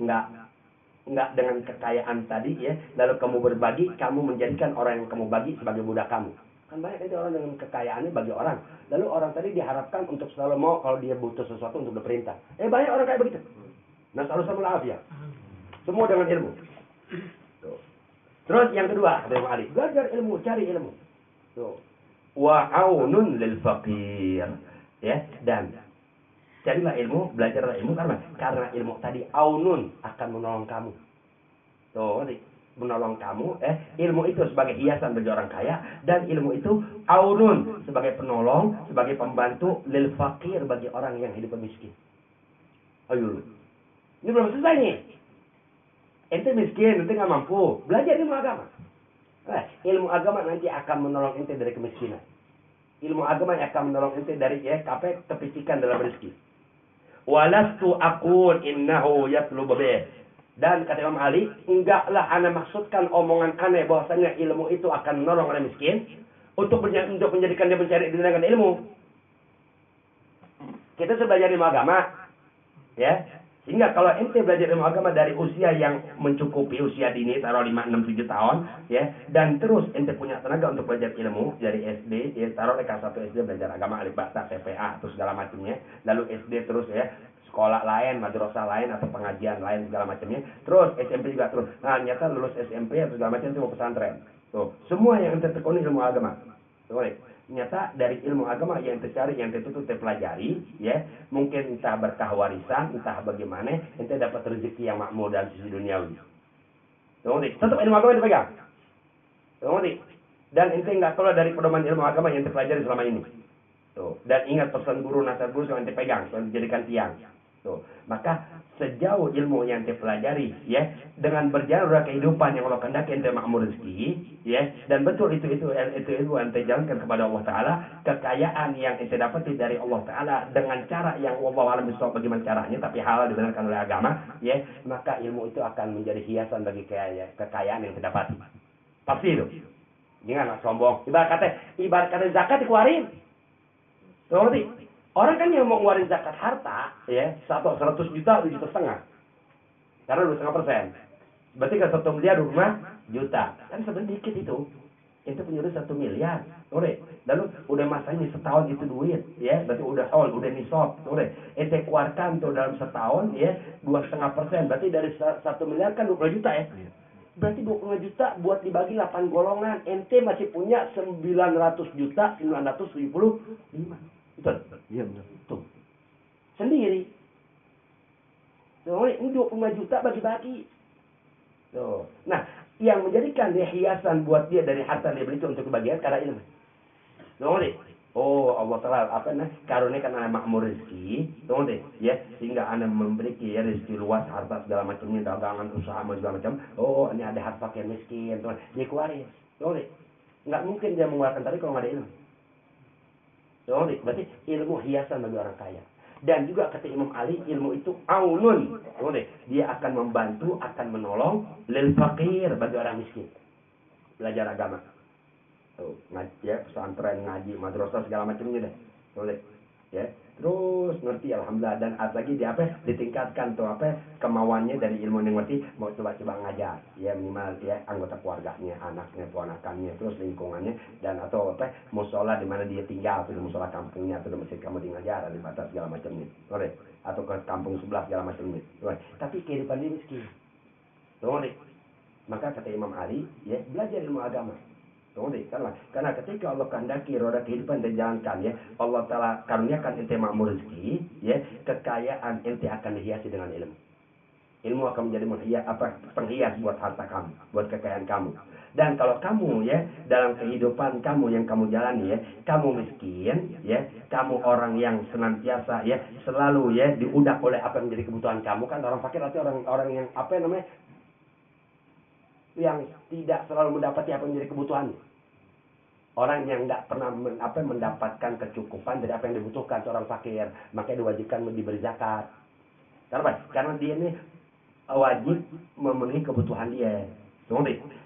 nggak dengan kekayaan tadi ya, lalu kamu berbagi, kamu menjadikan orang yang kamu bagi sebagai budak kamu. Kan banyak itu orang dengan kekayaannya bagi orang, lalu orang tadi diharapkan untuk selalu mau kalau dia butuh sesuatu untuk diperintah. Banyak orang kayak begitu. Nah, selalu sama ya. Semua dengan ilmu. Tuh. Terus yang kedua, kata Imam Ali, belajar ilmu, cari ilmu. Tuh. Wa aunun lil faqir. Ya, dan carilah ilmu, belajarlah ilmu karena ilmu tadi aunun akan menolong kamu. Tuh, menolong kamu, ilmu itu sebagai hiasan bagi orang kaya dan ilmu itu aunun sebagai penolong, sebagai pembantu lil faqir bagi orang yang hidup miskin. Ayo. Ini belum selesai nih. Ente miskin, ente nggak mampu. Belajar ilmu agama. Ilmu agama nanti akan menolong ente dari kemiskinan. Ilmu agama yang akan menolong ente dari kepicikan dalam rezeki. Walastu aqul innahu yatlubu bih. Dan kata Imam Ali, enggaklah ana maksudkan omongan aneh bahwasanya ilmu itu akan menolong orang miskin untuk menjadikan dia mencari dengan ilmu. Kita belajar ilmu agama, ya. Sehingga kalau ente belajar ilmu agama dari usia yang mencukupi, usia dini, taruh 5, 6, 7 tahun, ya, dan terus ente punya tenaga untuk belajar ilmu dari SD, ya, taruh kelas 1 SD belajar agama, alif bata, TPA, atau segala macamnya, lalu SD terus ya, sekolah lain, madrasah lain, atau pengajian lain, segala macamnya, terus SMP juga terus. Nah, ternyata lulus SMP atau segala macam itu mau pesantren. Tuh, semua yang ente tekuni ilmu agama. Tuh, ternyata dari ilmu agama yang tercari, yang tertutup, terpelajari, ya, mungkin entah berkah warisan, entah bagaimana, ente dapat rezeki yang makmur dalam sisi duniawi. Tetap ilmu agama dipegang. Dan ente nggak keluar dari pedoman ilmu agama yang terpelajari selama ini. Tuh. Dan ingat pesan guru, nasihat guru yang ente pegang, yang dijadikan tiang. Tuh. Maka sejauh ilmu yang ente pelajari, ya, dengan berjalan dalam kehidupan yang Allah kehendaki ente makmur rezeki, ya, dan betul itu ilmu ente jalankan kepada Allah Ta'ala, kekayaan yang ente dapati dari Allah Ta'ala dengan cara yang Allah alam bisa bagaimana caranya, tapi halal dibenarkan oleh agama, ya, maka ilmu itu akan menjadi hiasan bagi kekayaan yang ente dapati. Pasti itu. Jangan sombong. Ibarat kata zakat dikeluarin. Tuh, orang kan yang mau ngeluarin zakat harta, ya, 100 juta, 1,5 juta. Karena 2,5%. Berarti kan 1 miliar 5 juta. Kan sebenarnya dikit itu. Itu punya duit 1 miliar. Udah. Lalu udah masanya setahun itu duit. Ya. Berarti udah udah nisab. Udah. Ente keluarkan tuh dalam setahun ya 2,5%. Berarti dari 1 miliar kan 20 juta ya. Berarti 25 juta buat dibagi 8 golongan. Ente masih punya 900 juta 975. Betul? Iya benar. Tuh. Sendiri. Tuh, ini 25 juta bagi-bagi. Tuh. Nah, yang menjadikan dia hiasan buat dia dari harta dia beli itu untuk kebahagiaan karena ilmu. Tuh, oh Allah Ta'ala karuniakan anak makmur rezeki, tuh ya, sehingga anak memiliki ya rezeki luas, harta segala macamnya, dagangan, usaha segala macam. Oh, ini ada harta yang miskin, tuh dia keluarin. Tuh, nggak mungkin dia mengeluarkan tadi kalau nggak ada ilmu. Tuh, berarti ilmu hiasan bagi orang kaya. Dan juga kata Imam Ali, ilmu itu aunun. Dia akan membantu, akan menolong lil fakir bagi orang miskin. Belajar agama. Tuh, ngaji ya, pesantren, ngaji, madrasah segala macamnya deh. Boleh. Ya. Terus ngerti alhamdulillah dan lagi dia ditingkatkan tuh kemauannya dari ilmu yang ngerti mau coba-coba ngajar ya minimal ya anggota keluarganya, anaknya, ponakannya, terus lingkungannya dan atau musola di mana dia tinggal atau di musola kampungnya atau di masjid kamu di ngajar di batas segala macamnya. Boleh. Atau ke kampung sebelah segala macamnya. Boleh. Tapi kehidupan dia miskin. Boleh. Maka kata Imam Ali ya belajar ilmu agama. Karena ketika Allah kehendaki roda kehidupan dijalankan ya, Allah Ta'ala karuniakan ente makmur rezeki, ya, kekayaan ente akan dihiasi dengan ilmu. Ilmu akan menjadi penghias buat harta kamu, buat kekayaan kamu. Dan kalau kamu ya dalam kehidupan kamu yang kamu jalani ya, kamu miskin ya, kamu orang yang senantiasa ya selalu ya diudak oleh apa yang menjadi kebutuhan kamu kan orang fakir atau orang yang yang tidak selalu mendapati apa yang menjadi kebutuhannya. Orang yang tidak pernah mendapatkan kecukupan dari apa yang dibutuhkan seorang fakir, makanya diwajibkan diberi zakat. Karena dia ini wajib memenuhi kebutuhan dia.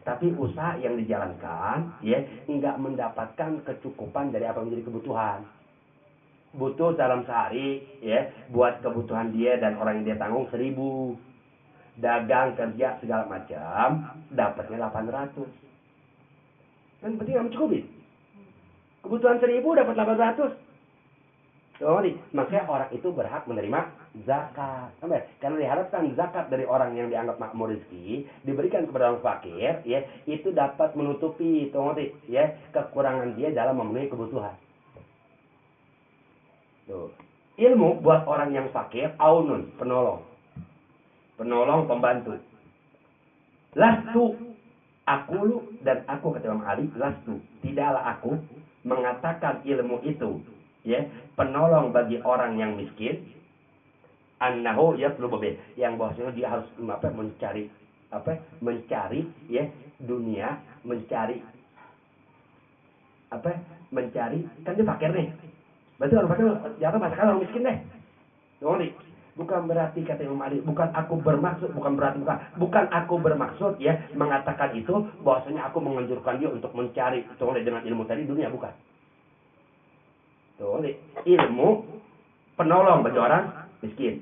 Tapi usaha yang dijalankan, ya, nggak mendapatkan kecukupan dari apa yang menjadi kebutuhan. Butuh dalam sehari, ya, buat kebutuhan dia dan orang yang dia tanggung 1.000. Dagang, kerja, segala macam, dapatnya 800. Kan berarti nggak mencukupi. Kebutuhan 1.000 dapat 800. Makanya orang itu berhak menerima zakat. Karena diharapkan zakat dari orang yang dianggap makmur rezeki diberikan kepada orang fakir, ya, itu dapat menutupi, ya, kekurangan dia dalam memenuhi kebutuhan. Tuh. Ilmu buat orang yang fakir, aunun, penolong. Penolong, pembantu. Lastu akulu dan aku kata Imam Ali, lastu, tidaklah aku mengatakan ilmu itu ya penolong bagi orang yang miskin annahu yatlubu bih yang bahwasanya dia harus mencari ya dunia mencari kan dia fakir nih berarti orang fakir jangan masakan orang miskin deh bukan berarti kata Imam Ali bukan aku bermaksud ya mengatakan itu bahwasanya aku menganjurkan dia untuk mencari dengan ilmu tadi dunia bukan ilmu penolong bagi orang miskin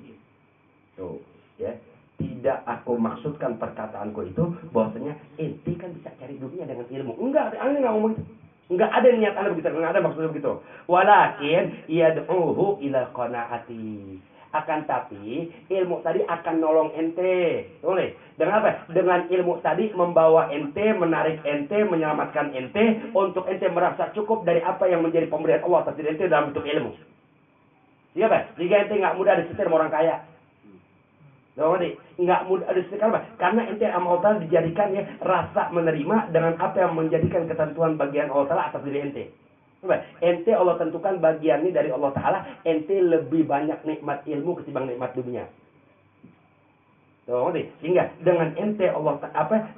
ya tidak aku maksudkan perkataanku itu bahwasanya ente kan bisa cari dunia dengan ilmu enggak anda nggak ngomong itu enggak ada niat anda begitu enggak ada maksudnya begitu walakin yad'uhu ila qanaati akan tapi ilmu tadi akan nolong ente dengan apa dengan ilmu tadi membawa ente menarik ente menyelamatkan ente untuk ente merasa cukup dari apa yang menjadi pemberian Allah atas diri ente dalam bentuk ilmu sehingga ente nggak mudah disetir sama orang kaya nggak mudah disetir karena ente sama Allah Ta'ala dijadikan ya rasa menerima dengan apa yang menjadikan ketentuan bagian Allah Ta'ala atas diri ente ente Allah tentukan bagian ini dari Allah Ta'ala ente lebih banyak nikmat ilmu ketimbang nikmat dunia sehingga dengan ente Allah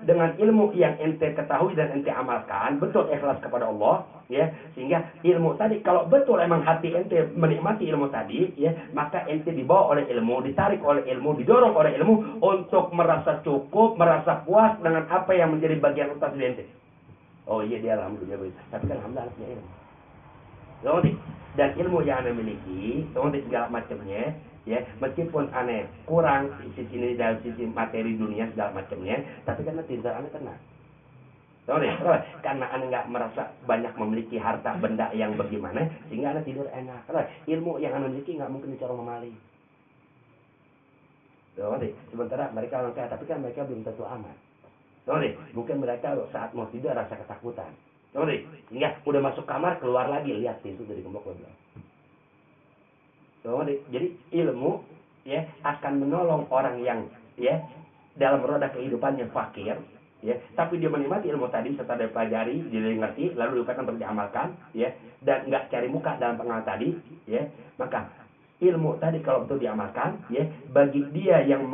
dengan ilmu yang ente ketahui dan ente amalkan betul ikhlas kepada Allah ya sehingga ilmu tadi kalau betul emang hati ente menikmati ilmu tadi ya maka ente dibawa oleh ilmu ditarik oleh ilmu didorong oleh ilmu untuk merasa cukup merasa puas dengan apa yang menjadi bagian utama dari ente iya dia alhamdulillah tapi kan alhamdulillah punya ilmu dan ilmu yang anda miliki segala macamnya ya meskipun aneh kurang sisi ini dari sisi materi dunia segala macamnya, tapi karena tidur aneh tenang. Tahu nih, karena aneh nggak merasa banyak memiliki harta benda yang bagaimana, sehingga aneh tidur enak. Ilmu yang aneh miliki nggak mungkin dicorong memaling. Tahu nih, sementara mereka orang kaya, tapi kan mereka belum tentu aman. Tahu nih, mungkin mereka saat mau tidur rasa ketakutan. Tahu nih, sehingga udah masuk kamar keluar lagi lihat pintu dari gembok belakang. Tahu nih, jadi ilmu ya akan menolong orang yang ya dalam roda kehidupannya fakir. Ya, tapi dia menikmati ilmu tadi setelah dia pelajari, dia ngerti, lalu diupayakan untuk diamalkan, ya, dan nggak cari muka dalam pengalaman tadi, ya, maka ilmu tadi kalau betul diamalkan, ya, bagi dia yang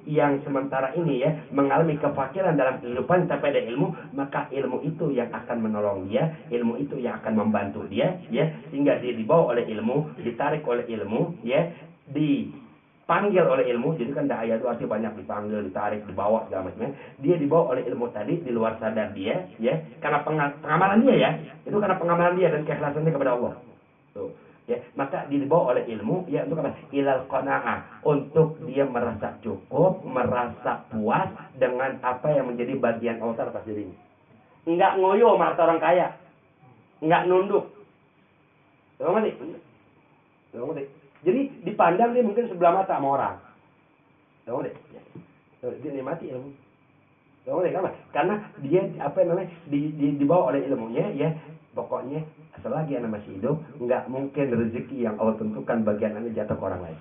yang sementara ini ya mengalami kefakiran dalam kehidupan, tapi ada ilmu, maka ilmu itu yang akan menolong dia, ilmu itu yang akan membantu dia, ya, sehingga dia dibawa oleh ilmu, ditarik oleh ilmu, ya, dipanggil oleh ilmu. Jadi kan daya itu artinya banyak dipanggil, ditarik, dibawa segala macamnya. Dia dibawa oleh ilmu tadi di luar sadar dia, ya, karena pengamalan dia ya, itu karena pengamalan dia dan keikhlasannya kepada Allah. Tuh, ya, maka dibawa oleh ilmu ya untuk apa? Ilal qanaah, untuk dia merasa cukup, merasa puas dengan apa yang menjadi bagian Allah atas dirinya. Enggak ngoyo sama orang kaya, enggak nunduk. Tahu nggak? Tahu nggak? Jadi dipandang dia mungkin sebelah mata sama orang. Tahu deh. Dia nikmati ilmu. Tahu deh kenapa? Karena dia dibawa oleh ilmunya ya. Pokoknya selagi anak masih hidup, nggak mungkin rezeki yang Allah tentukan bagian anak jatuh ke orang lain.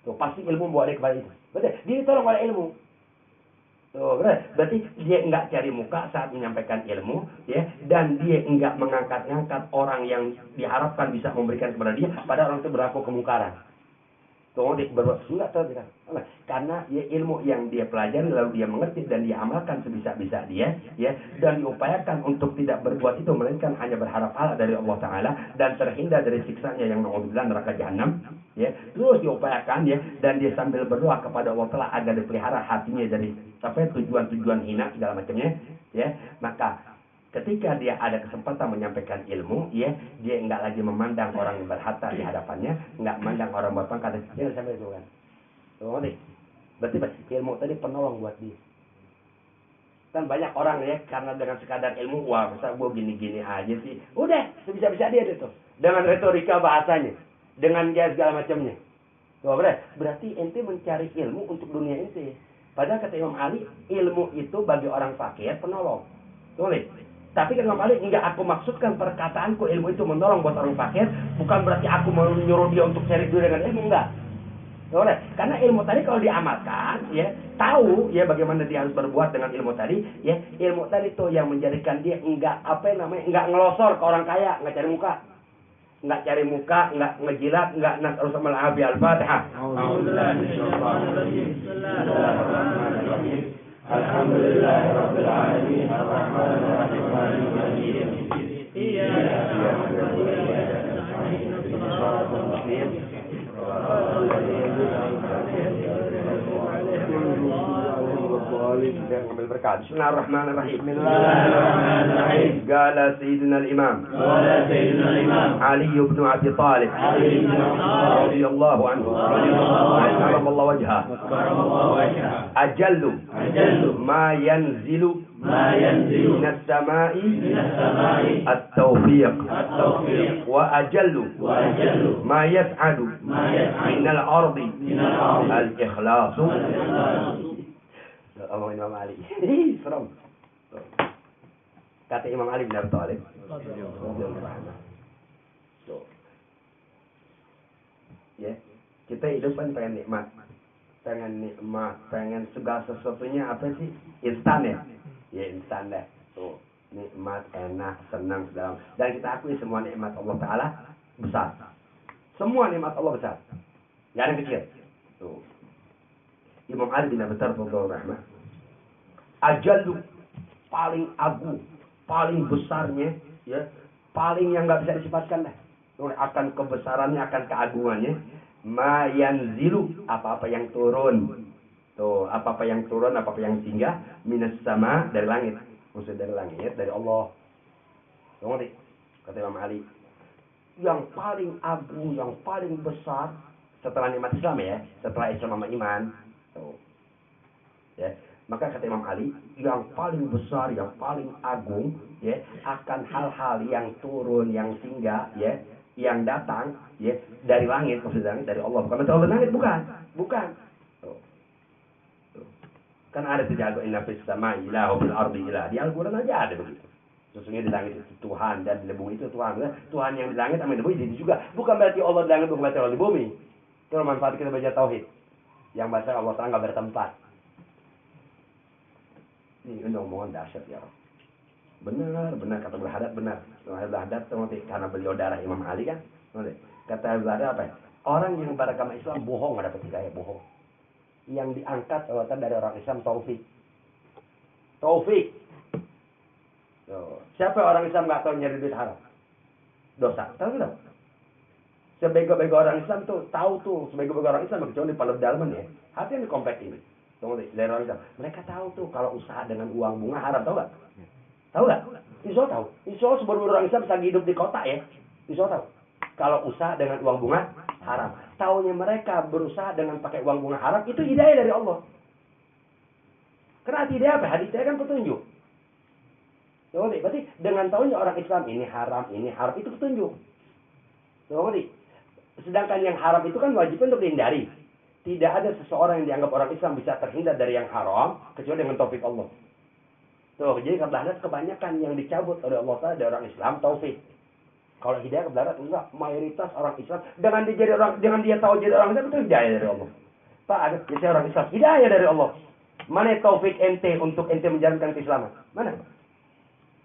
Tuh pasti ilmu bawa dia kepada itu. Betul. Dia ditolong oleh ilmu. Tuh, berarti dia nggak cari muka saat menyampaikan ilmu, ya, dan dia nggak mengangkat-ngangkat orang yang diharapkan bisa memberikan kepada dia, pada orang itu berlaku kemungkaran. Tuh, dia berbuat enggak tahu dia. Karena ya, ilmu yang dia pelajari lalu dia mengerti dan dia amalkan sebisa-bisa dia, ya, dan diupayakan untuk tidak berbuat itu melainkan hanya berharap pahala dari Allah Taala dan terhindar dari siksanya yang naudzubillah neraka jahanam, ya. Terus diupayakan ya, dan dia sambil berdoa kepada Allah Taala agar dipelihara hatinya dari tujuan-tujuan hina segala macamnya, ya. Maka ketika dia ada kesempatan menyampaikan ilmu, ya, dia enggak lagi memandang orang yang berharta di hadapannya, enggak memandang orang berpangkat, dia sampai itu kan. Tuh nih, berarti ilmu tadi penolong buat dia. Kan banyak orang ya karena dengan sekadar ilmu, wah masa gue gini-gini aja sih, udah bisa-bisa dia itu dengan retorika bahasanya, dengan dia segala macamnya. Tuh berarti ente mencari ilmu untuk dunia ente. Padahal kata Imam Ali, ilmu itu bagi orang fakir penolong. Tuh nih. Tapi kan Imam Ali, enggak aku maksudkan perkataanku ilmu itu menolong buat orang fakir, bukan berarti aku mau menyuruh dia untuk cari duit dengan ilmu, enggak. Boleh. Karena ilmu tadi kalau diamalkan, ya, tahu ya bagaimana dia harus berbuat dengan ilmu tadi, ya, ilmu tadi tuh yang menjadikan dia enggak enggak ngelosor ke orang kaya, enggak cari muka. Enggak cari muka, enggak ngejilat, enggak nas'alullah al-afiyah al-Fatihah. Alhamdulillahirabbil alamin arrahmanir rahim maliki yaumiddin. Iyyaka na'budu wa iyyaka nasta'in ihdinas siratal mustaqim. Bismillahirrahmanirrahim. Bismillahirrahmanirrahim. Qala Sayyidina al-Imam Ali bin Abi Thalib radhiyallahu anhu karamallahu wajhah ajallu ma yanzilu من السماء التوفيق وأجل ما يسعد من الأرض الإخلاص. Allah Imam Ali. Serem. Kata Imam Ali bin Abi Thalib. Ya, kita hidup kan pengen nikmat, pengen segala sesuatunya apa sih? Instan ya. Ya instan deh. Tuh, nikmat, enak, senang segala. Dan kita akui semua nikmat Allah Taala besar. Semua nikmat Allah besar. Gak ada yang kecil. Tuh. Imam Ali bin Abi Thalib radhiyallahu ajallu, paling agung, paling besarnya, ya, paling yang nggak bisa disifatkan dah. Akan kebesarannya, akan keagungannya. Ma yanzilu, apa-apa yang turun. Tuh, apa-apa yang turun, apa-apa yang singgah, minas sama, dari langit. Maksud dari langit, dari Allah. Tuh ngerti? Kata Imam Ali. yang paling agung, yang paling besar setelah nikmat Islam ya, setelah Islam sama iman. Tuh. Ya, maka kata Imam Ali, yang paling besar, yang paling agung ya, akan hal-hal yang turun, yang singgah ya, yang datang ya dari langit, maksudnya dari Allah, bukan dari langit, bukan. Tuh. Tuh. Kan ada tidak inna fis samai ilahu fil ardi ilah. Di Al-Qur'an aja ada begitu. Sesungguhnya di langit itu Tuhan dan di bumi itu Tuhan. Tuhan yang di langit sama di bumi itu juga. Bukan berarti Allah di langit, bukan berarti Allah di bumi. Itu manfaat kita baca tauhid. Yang bahasa Allah Ta'ala nggak bertempat. Ini omongan dahsyat ya. Benar kata Berhadat benar. Berhadat karena beliau darah Imam Ali kan. Kata Berhadat apa? Orang yang beragama Islam bohong, nggak dapat hidayah, bohong. Yang diangkat dari orang Islam taufik. Siapa orang Islam nggak tahu nyari duit haram? Dosa. Tahu nggak? Sebego-bego orang Islam tuh tahu tuh, sebego-bego orang Islam kecuali di Palau Dalman ya. Hati yang di komplek ini. Dari orang Islam. Mereka tahu tuh kalau usaha dengan uang bunga haram, tahu nggak? Tahu nggak? Insya Allah tahu. Insya Allah sebaru orang Islam bisa hidup di kota ya. Insya Allah tahu. Kalau usaha dengan uang bunga haram. Taunya mereka berusaha dengan pakai uang bunga haram, itu hidayah dari Allah. Karena hidayah apa? Hidayah kan petunjuk. Berarti dengan tahunya orang Islam ini haram, itu petunjuk. Sedangkan yang haram itu kan wajib untuk dihindari. Tidak ada seseorang yang dianggap orang Islam bisa terhindar dari yang haram kecuali dengan taufik Allah. Jadi kebelahan kebanyakan yang dicabut oleh Allah Ta'ala dari orang Islam taufik. Kalau hidayah kebelahan enggak, mayoritas orang Islam dengan dia tahu jadi orang Islam itu hidayah dari Allah. Pak, ada jadi orang Islam, hidayah dari Allah. Mana taufik ente untuk ente menjalankan keislaman? Mana?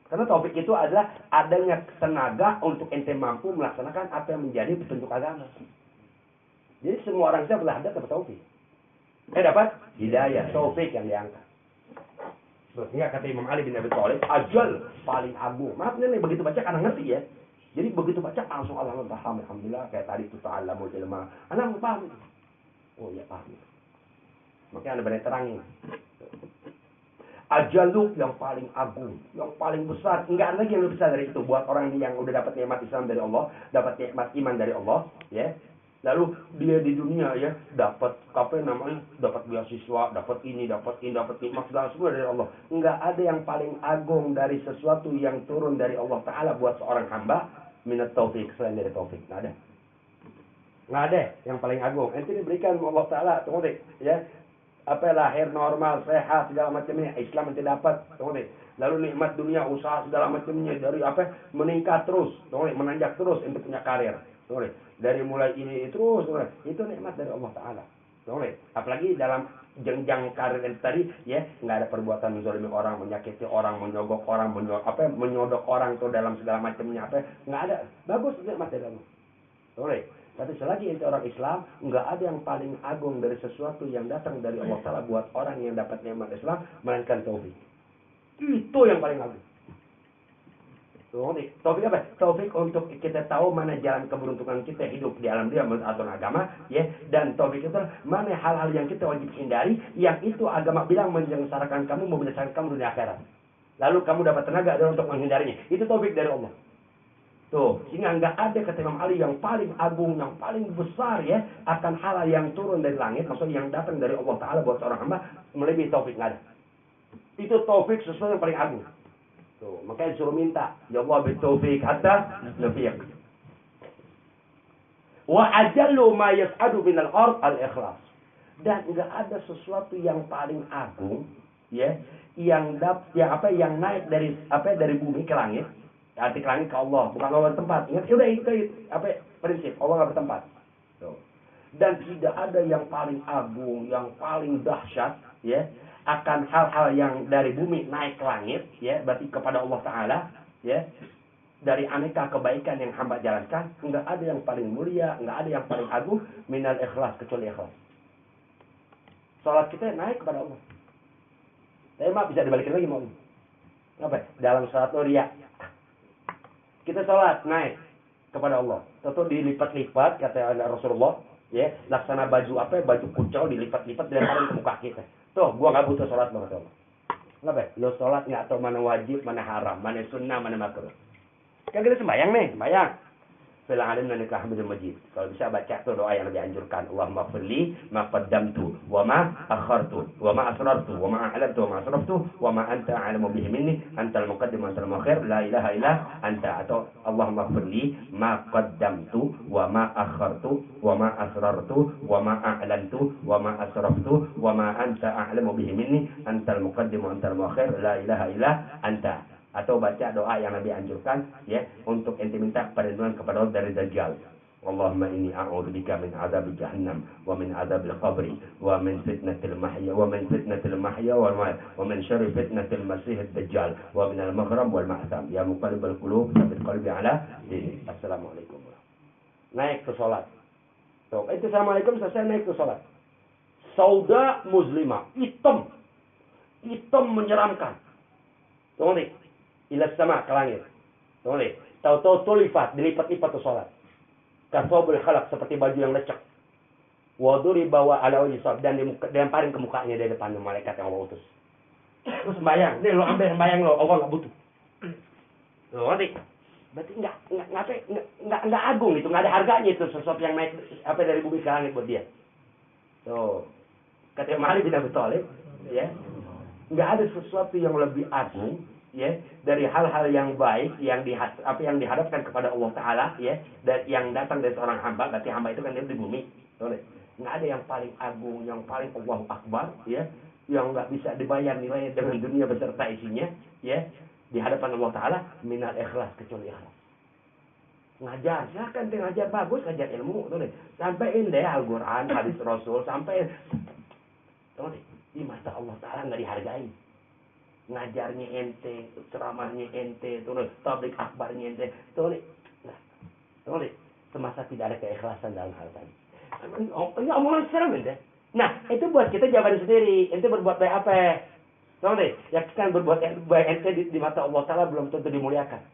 Karena taufik itu adalah adanya tenaga untuk ente mampu melaksanakan apa yang menjadi petunjuk agama. Jadi semua orang Islam berhadap dapat taufik. Dapat hidayah, taufik yang diangkat. Sehingga kata Imam Ali bin Abi Thalib, ajal paling agung. Maaf nih begitu baca karena ngerti ya. Jadi begitu baca langsung Allah paham, alhamdulillah. Kayak tadi itu ta'allamul ilma. Anak paham. Oh ya paham. Makanya Anda benar terangin. Ajaluk yang paling agung, yang paling besar. Enggak ada lagi yang lebih besar dari itu. Buat orang yang udah dapat nikmat Islam dari Allah, dapat nikmat iman dari Allah, ya. Lalu dia di dunia ya dapat dapat beasiswa, dapat ini, dapat nikmat semua dari Allah. Enggak ada yang paling agung dari sesuatu yang turun dari Allah Ta'ala buat seorang hamba minat taufik selain dari taufik. Enggak ada yang paling agung. Ente diberikan Allah Ta'ala taufik ya. Lahir normal, sehat segala macamnya, Islam yang dapat, lalu nikmat dunia, usaha segala macamnya dari meningkat terus, menanjak terus untuk punya karir, dari mulai ini terus, itu nikmat dari Allah Taala, apalagi dalam jenjang karir yang tadi, ya nggak ada perbuatan menzalimi orang, menyakiti orang, menyogok orang, menyodok orang tuh dalam segala macamnya nggak ada, bagus nikmat dari Allah, Tapi selagi itu orang Islam, nggak ada yang paling agung dari sesuatu yang datang dari Allah Ta'ala buat orang yang dapat nikmat Islam, melainkan taufik. Itu yang paling agung. Taufik apa? Taufik untuk kita tahu mana jalan keberuntungan kita hidup di alam dia menurut aturan agama, ya. Dan taufik itu mana hal-hal yang kita wajib hindari, yang itu agama bilang menyengsarakan kamu, membinasakan kamu dunia akhirat. Lalu kamu dapat tenaga untuk menghindarinya. Itu taufik dari Allah. Sehingga nggak ada kata Imam Ali yang paling agung, yang paling besar ya akan hal yang turun dari langit, maksudnya yang datang dari Allah Ta'ala buat seorang hamba melebihi taufik, nggak ada. Itu taufik sesuatu yang paling agung. Makanya disuruh minta, ya Allah bitaufik hatta nafiq. Wa ajallu ma yas'adu minal ard al-ikhlas. Dan nggak ada sesuatu yang paling agung ya yang naik dari bumi ke langit. Arti ke langit ke Allah, bukan Allah bertempat. Ingat, itu prinsip Allah nggak bertempat. Dan tidak ada yang paling agung, yang paling dahsyat, ya, akan hal-hal yang dari bumi naik ke langit, ya, berarti kepada Allah Taala, ya, dari aneka kebaikan yang hamba jalankan, nggak ada yang paling mulia, nggak ada yang paling agung minal ikhlas kecuali ikhlas. Salat kita naik kepada Allah. Tapi bisa dibalikin lagi mau. Dalam salat ria. Kita sholat naik kepada Allah. Tentu dilipat-lipat kata Rasulullah, ya, laksana baju baju kucau dilipat-lipat dilemparin ke muka kita. Gua nggak butuh sholat kata Allah. Lo sholat nggak tahu mana wajib, mana haram, mana sunnah, mana makruh. Kan kita sembahyang nih, sembahyang. Fil alim innaka Hamidum Majid. Kalau bisa baca tuh doa yang lebih anjurkan. Allahumma ighfirli ma qaddamtu wa ma akhartu wa ma asrartu wa ma a'lantu wa ma asraftu wa ma anta a'lamu bihi minni antal muqaddim wa antal muakhir la ilaha illa anta. Atau Allahumma ighfirli ma qaddamtu wa ma akhartu wa ma asrartu wa ma a'lantu wa ma asraftu wa ma anta a'lamu bihi minni antal muqaddim wa antal muakhir la ilaha illa anta. Atau baca doa yang Nabi anjurkan ya untuk ente minta perlindungan kepada Allah dari Dajjal. Allahumma inni a'udzubika min azab jahannam wa min azabil qabri wa min fitnatil mahya wa min fitnatil mahya wal mamat wa min syarri fitnatil masiihid dajjal wa min al maghram wal ma'sam ya muqallibal qulub tsabbit qalbi ala dinik. Assalamualaikum. Naik ke salat. Tuh, itu assalamualaikum selesai naik ke salat. Sauda muslimah, hitam menyeramkan. Tuh nih. Ila sama ke langit. Boleh. Tahu-tahu tulifat, dilipat-lipat tuh salat. Kasabul khalaq, seperti baju yang lecek. Waduri bawa ala wajhi sahab, dan dilemparin ke mukanya dari depan malaikat yang Allah utus. Terus sembayang, nih lo ambil sembayang lo, Allah nggak butuh. Lo ngerti? Berarti nggak agung itu, nggak ada harganya itu sesuatu yang naik apa dari bumi ke langit buat dia. Tuh, kata Imam Ali bin Abi Thalib, ya, nggak ada sesuatu yang lebih agung. Ya, dari hal-hal yang baik yang dihadapkan kepada Allah Taala ya, dan yang datang dari seorang hamba, berarti hamba itu kan dia di bumi, nggak ada yang paling agung, yang paling Allahu Akbar ya, yang nggak bisa dibayar nilainya dengan dunia beserta isinya ya, di hadapan Allah Taala minal ikhlas, kecuali ikhlas. Ngajar, silakan ngajar bagus, ngajar ilmu, sampaiin deh Al-Quran, hadis Rasul, sampaiin, di mata Allah Taala nggak dihargai. Ngajarnya ente, ceramahnya ente, tablik akbarnya ente, semasa tidak ada keikhlasan dalam hal tadi. Ini omongan serem ente. Nah, itu buat kita jawaban sendiri. Ente berbuat baik apa? Ya kan berbuat baik ente di mata Allah Taala belum tentu dimuliakan.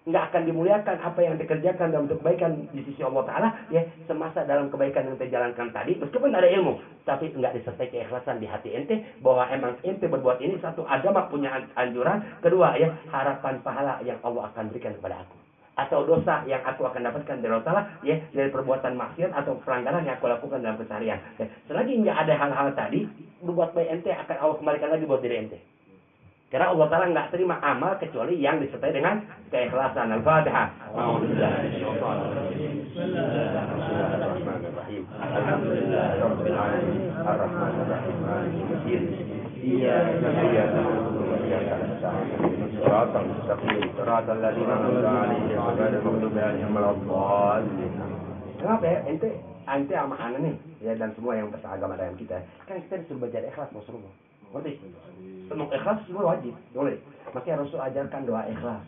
Nggak akan dimuliakan apa yang dikerjakan dalam kebaikan di sisi Allah Ta'ala ya, semasa dalam kebaikan yang terjalankan tadi meskipun ada ilmu, tapi nggak disertai keikhlasan di hati ente bahwa emang ente berbuat ini, satu, agama punya anjuran, kedua ya, harapan pahala yang Allah akan berikan kepada aku, atau dosa yang aku akan dapatkan dari Allah Ta'ala ya, dari perbuatan maksiat atau pelanggaran yang aku lakukan dalam keseharian ya. Selagi nggak ada hal-hal tadi, berbuat baik ente akan Allah kembalikan lagi buat diri ente. Karena Allah Ta'ala nggak terima amal kecuali yang disertai dengan keikhlasan. Al-Fatihah. Bismillahirrahmanirrahim. Alhamdulillahirabbil alamin. Arrahmanirrahim. Iyyaka na'budu wa iyyaka nasta'in. Shiratal mustaqim. Shiratal ladzina an'amta 'alaihim ghairil maghdubi 'alaihim waladdallin. Kenapa ya? Ente sama ana nih ya, dan semua yang beragama dengan kita. Kan kita disuruh belajar ikhlas Rasulullah. Ngerti? Penuh ikhlas semua wajib, boleh. Makanya Rasul ajarkan doa ikhlas.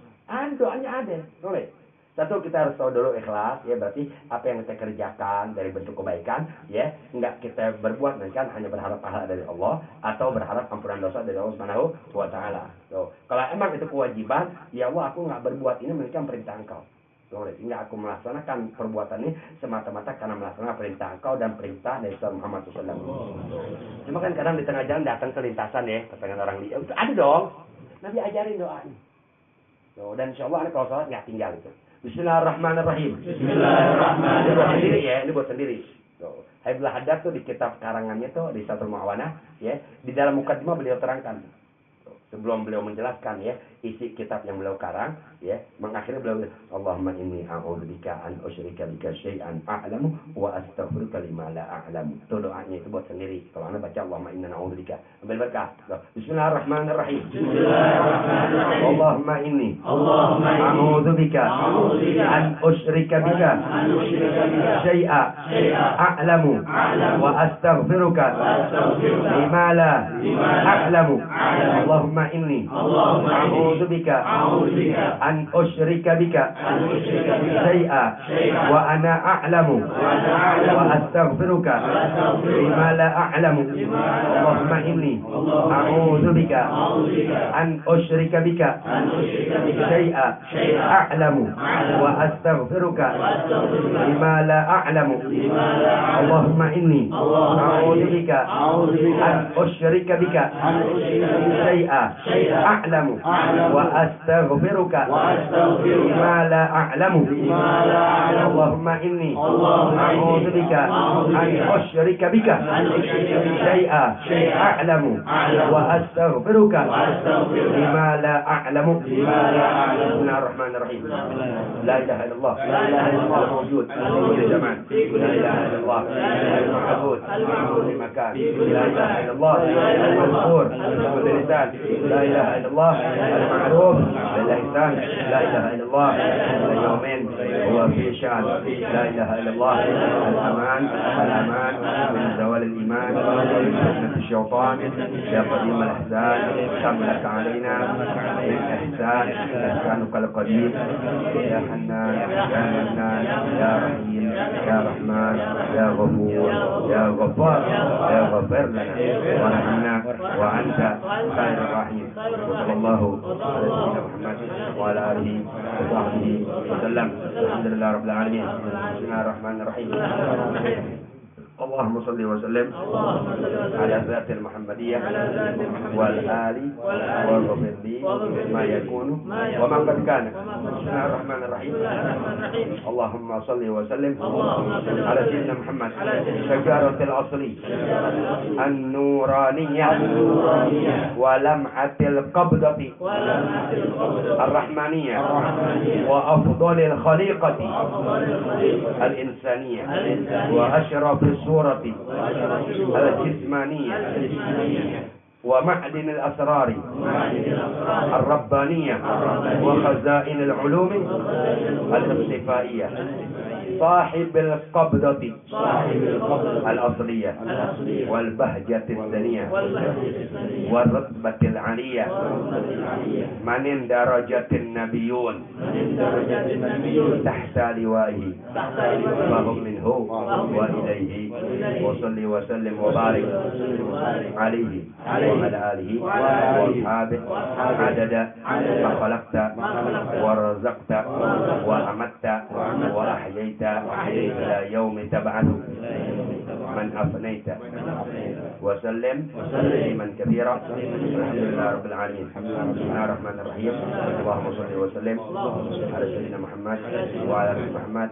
Doanya ada, boleh. Satu, kita harus tahu dulu ikhlas, ya berarti apa yang kita kerjakan dari bentuk kebaikan, ya enggak kita berbuat kan hanya berharap pahala dari Allah atau berharap ampunan dosa dari Allah Subhanahu wa Ta'ala. Kalau emang itu kewajiban, ya Allah aku nggak berbuat ini melainkan perintah Engkau. Sehingga aku melaksanakan perbuatan ini semata-mata karena melaksanakan perintah Engkau dan perintah dari Muhammad SAW. Cuma kan kadang di tengah jalan datang kelintasan ya, kepengen orang lihat. Ada dong. Nabi ajarin doanya. Dan insya Allah kalau sholat nggak tinggal itu. Bismillahirrahmanirrahim. Bismillahirrahmanirrahim. Ini buat sendiri. Haibul Haddad tuh di kitab karangannya tuh di Satrul Mu'awanah ya, di dalam mukadimah beliau terangkan. Sebelum beliau menjelaskan ya isi kitab yang beliau karang ya, mengakhiri beliau, Allahumma inni a'udzubika an usyrika bika syai'an a'lamu wa astaghfiruka lima la a'lamu. Itu doanya itu buat sendiri. Kalau Anda baca Allahumma inna a'udzubika, ambil berkah. Bismillahirrahmanirrahim. Bismillahirrahmanirrahim. Allahumma inni a'udzubika an usyrika bika syai'an a'lamu wa astaghfiruka lima la a'lamu. Allahumma inni a'udzubika an usyrika bika syai'a wa ana a'lamu wa astaghfiruka lima la a'lamu. Allahumma inni a'udzubika an usyrika bika syai'a a'lamu wa astaghfiruka lima la a'lamu. Allahumma inni a'udzubika an usyrika bika syai'a أعلم وأستغفرك بما لا أعلم اللهم إني أعوذ بك أن أشرك بك شيئا أعلم وأستغفرك بما لا أعلم. بسم الله الرحمن الرحيم. لا إله إلا الله موجود في كل زمان. لا إله إلا الله المعبود في كل مكان. لا إله إلا الله المذكور في كل لسان. لا إله إلا الله المعروف باللسان. لا إله إلا الله كل يوم هو في شأن. لا إله إلا الله الأمان من زوال الإيمان ومن فتنة الشيطان. يا قديم الإحسان حملك علينا من إحسان إحسانك القديم. يا حنان يا منان يا رحيم يا رحمن يا غفور يا غفار يا غفر لنا وارحمنا وأنت خير الراحمين. وصلى الله على سيدنا محمد وعلى آله وصحبه وسلم. الحمد لله رب العالمين. بسم الله الرحمن الرحيم. اللهم صل وسلم على ذات المحمدية والآل واغفر لي ما يكون وما قد كان. بسم الله الرحمن الرحيم. اللهم صل وسلم على سيدنا محمد شجرة الأصل النورانية ولمعة القبضة الرحمانية وأفضل الخليقة الإنسانية وأشرف الصورة الجسمانية ومعدن الأسرار الربانية وخزائن العلوم الاصطفائية صاحب القبضة الأصلية والبهجة الثانية والرتبة العالية من درجة النبيون تحت لوائه فهم منه وإليه. وصل وسلم وبارك عليه وعلى آله وأصحابه عدد ما خلقت ورزقت وأمت وأحييت إلى يوم تبعث من أفنيت وسلم تسليما كثيرا. الحمد لله رب العالمين. بسم الله الرحمن الرحيم. اللهم صل وسلم على سيدنا محمد وعلى آل محمد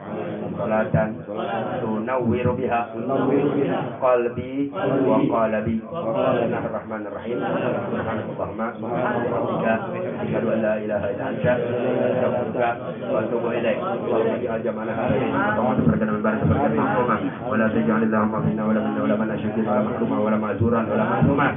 صلاة تنور بها قلبي وقالبي. بسم الله الرحمن الرحيم. سبحانك اللهم وبحمدك أشهد أن لا إله إلا أنت أستغفرك وأتوب إليك. اللهم اجعل جمعنا هذا بركة من بارك بركة ولا تجعل اللهم منا ولا منا ولا منا شركا ولا محروما ولا معذورا ولا مهزوما.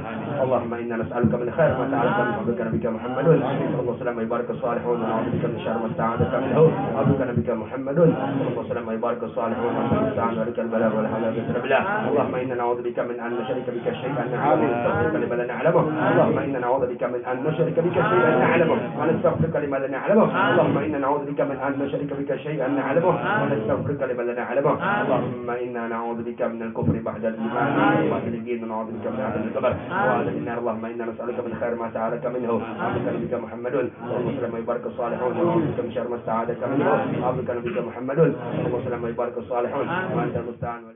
اللهم إنا نسألك من خير ما تعلمت من عبدك نبيك محمد صلى الله عليه وسلم ويبارك الصالحون ونعوذ بك من شر ما استعاذك منه عبدك نبيك محمد صلى الله عليه وسلم ويبارك الصالحون ونستعان ذلك البلاء ولا حول ولا قوة إلا بالله. اللهم إنا نعوذ بك من أن نشرك بك شيئا نعلمه ونستغفرك لما لا نعلمه. اللهم إنا نعوذ بك من أن نشرك بك شيئا نعلمه ونستغفرك لما لا نعلمه. اللهم إنا نعوذ بك من أن نشرك بك شيئا نعلمه ونستغفرك لما لا نعلمه. اللهم إنا نعوذ بك من الكفر بعد الإيمان وأهل الدين ونعوذ بك من عذاب القبر وعذاب النار. اللهم إنا نسألك من خير ما سألك منه عبدك نبيك محمد صلى الله عليه وسلم ويبارك الصالحون ونعوذ بك من شر ما استعاذك منه عبدك نبيك محمد صلى الله عليه وسلم ويبارك الصالحون وأنت المستعان.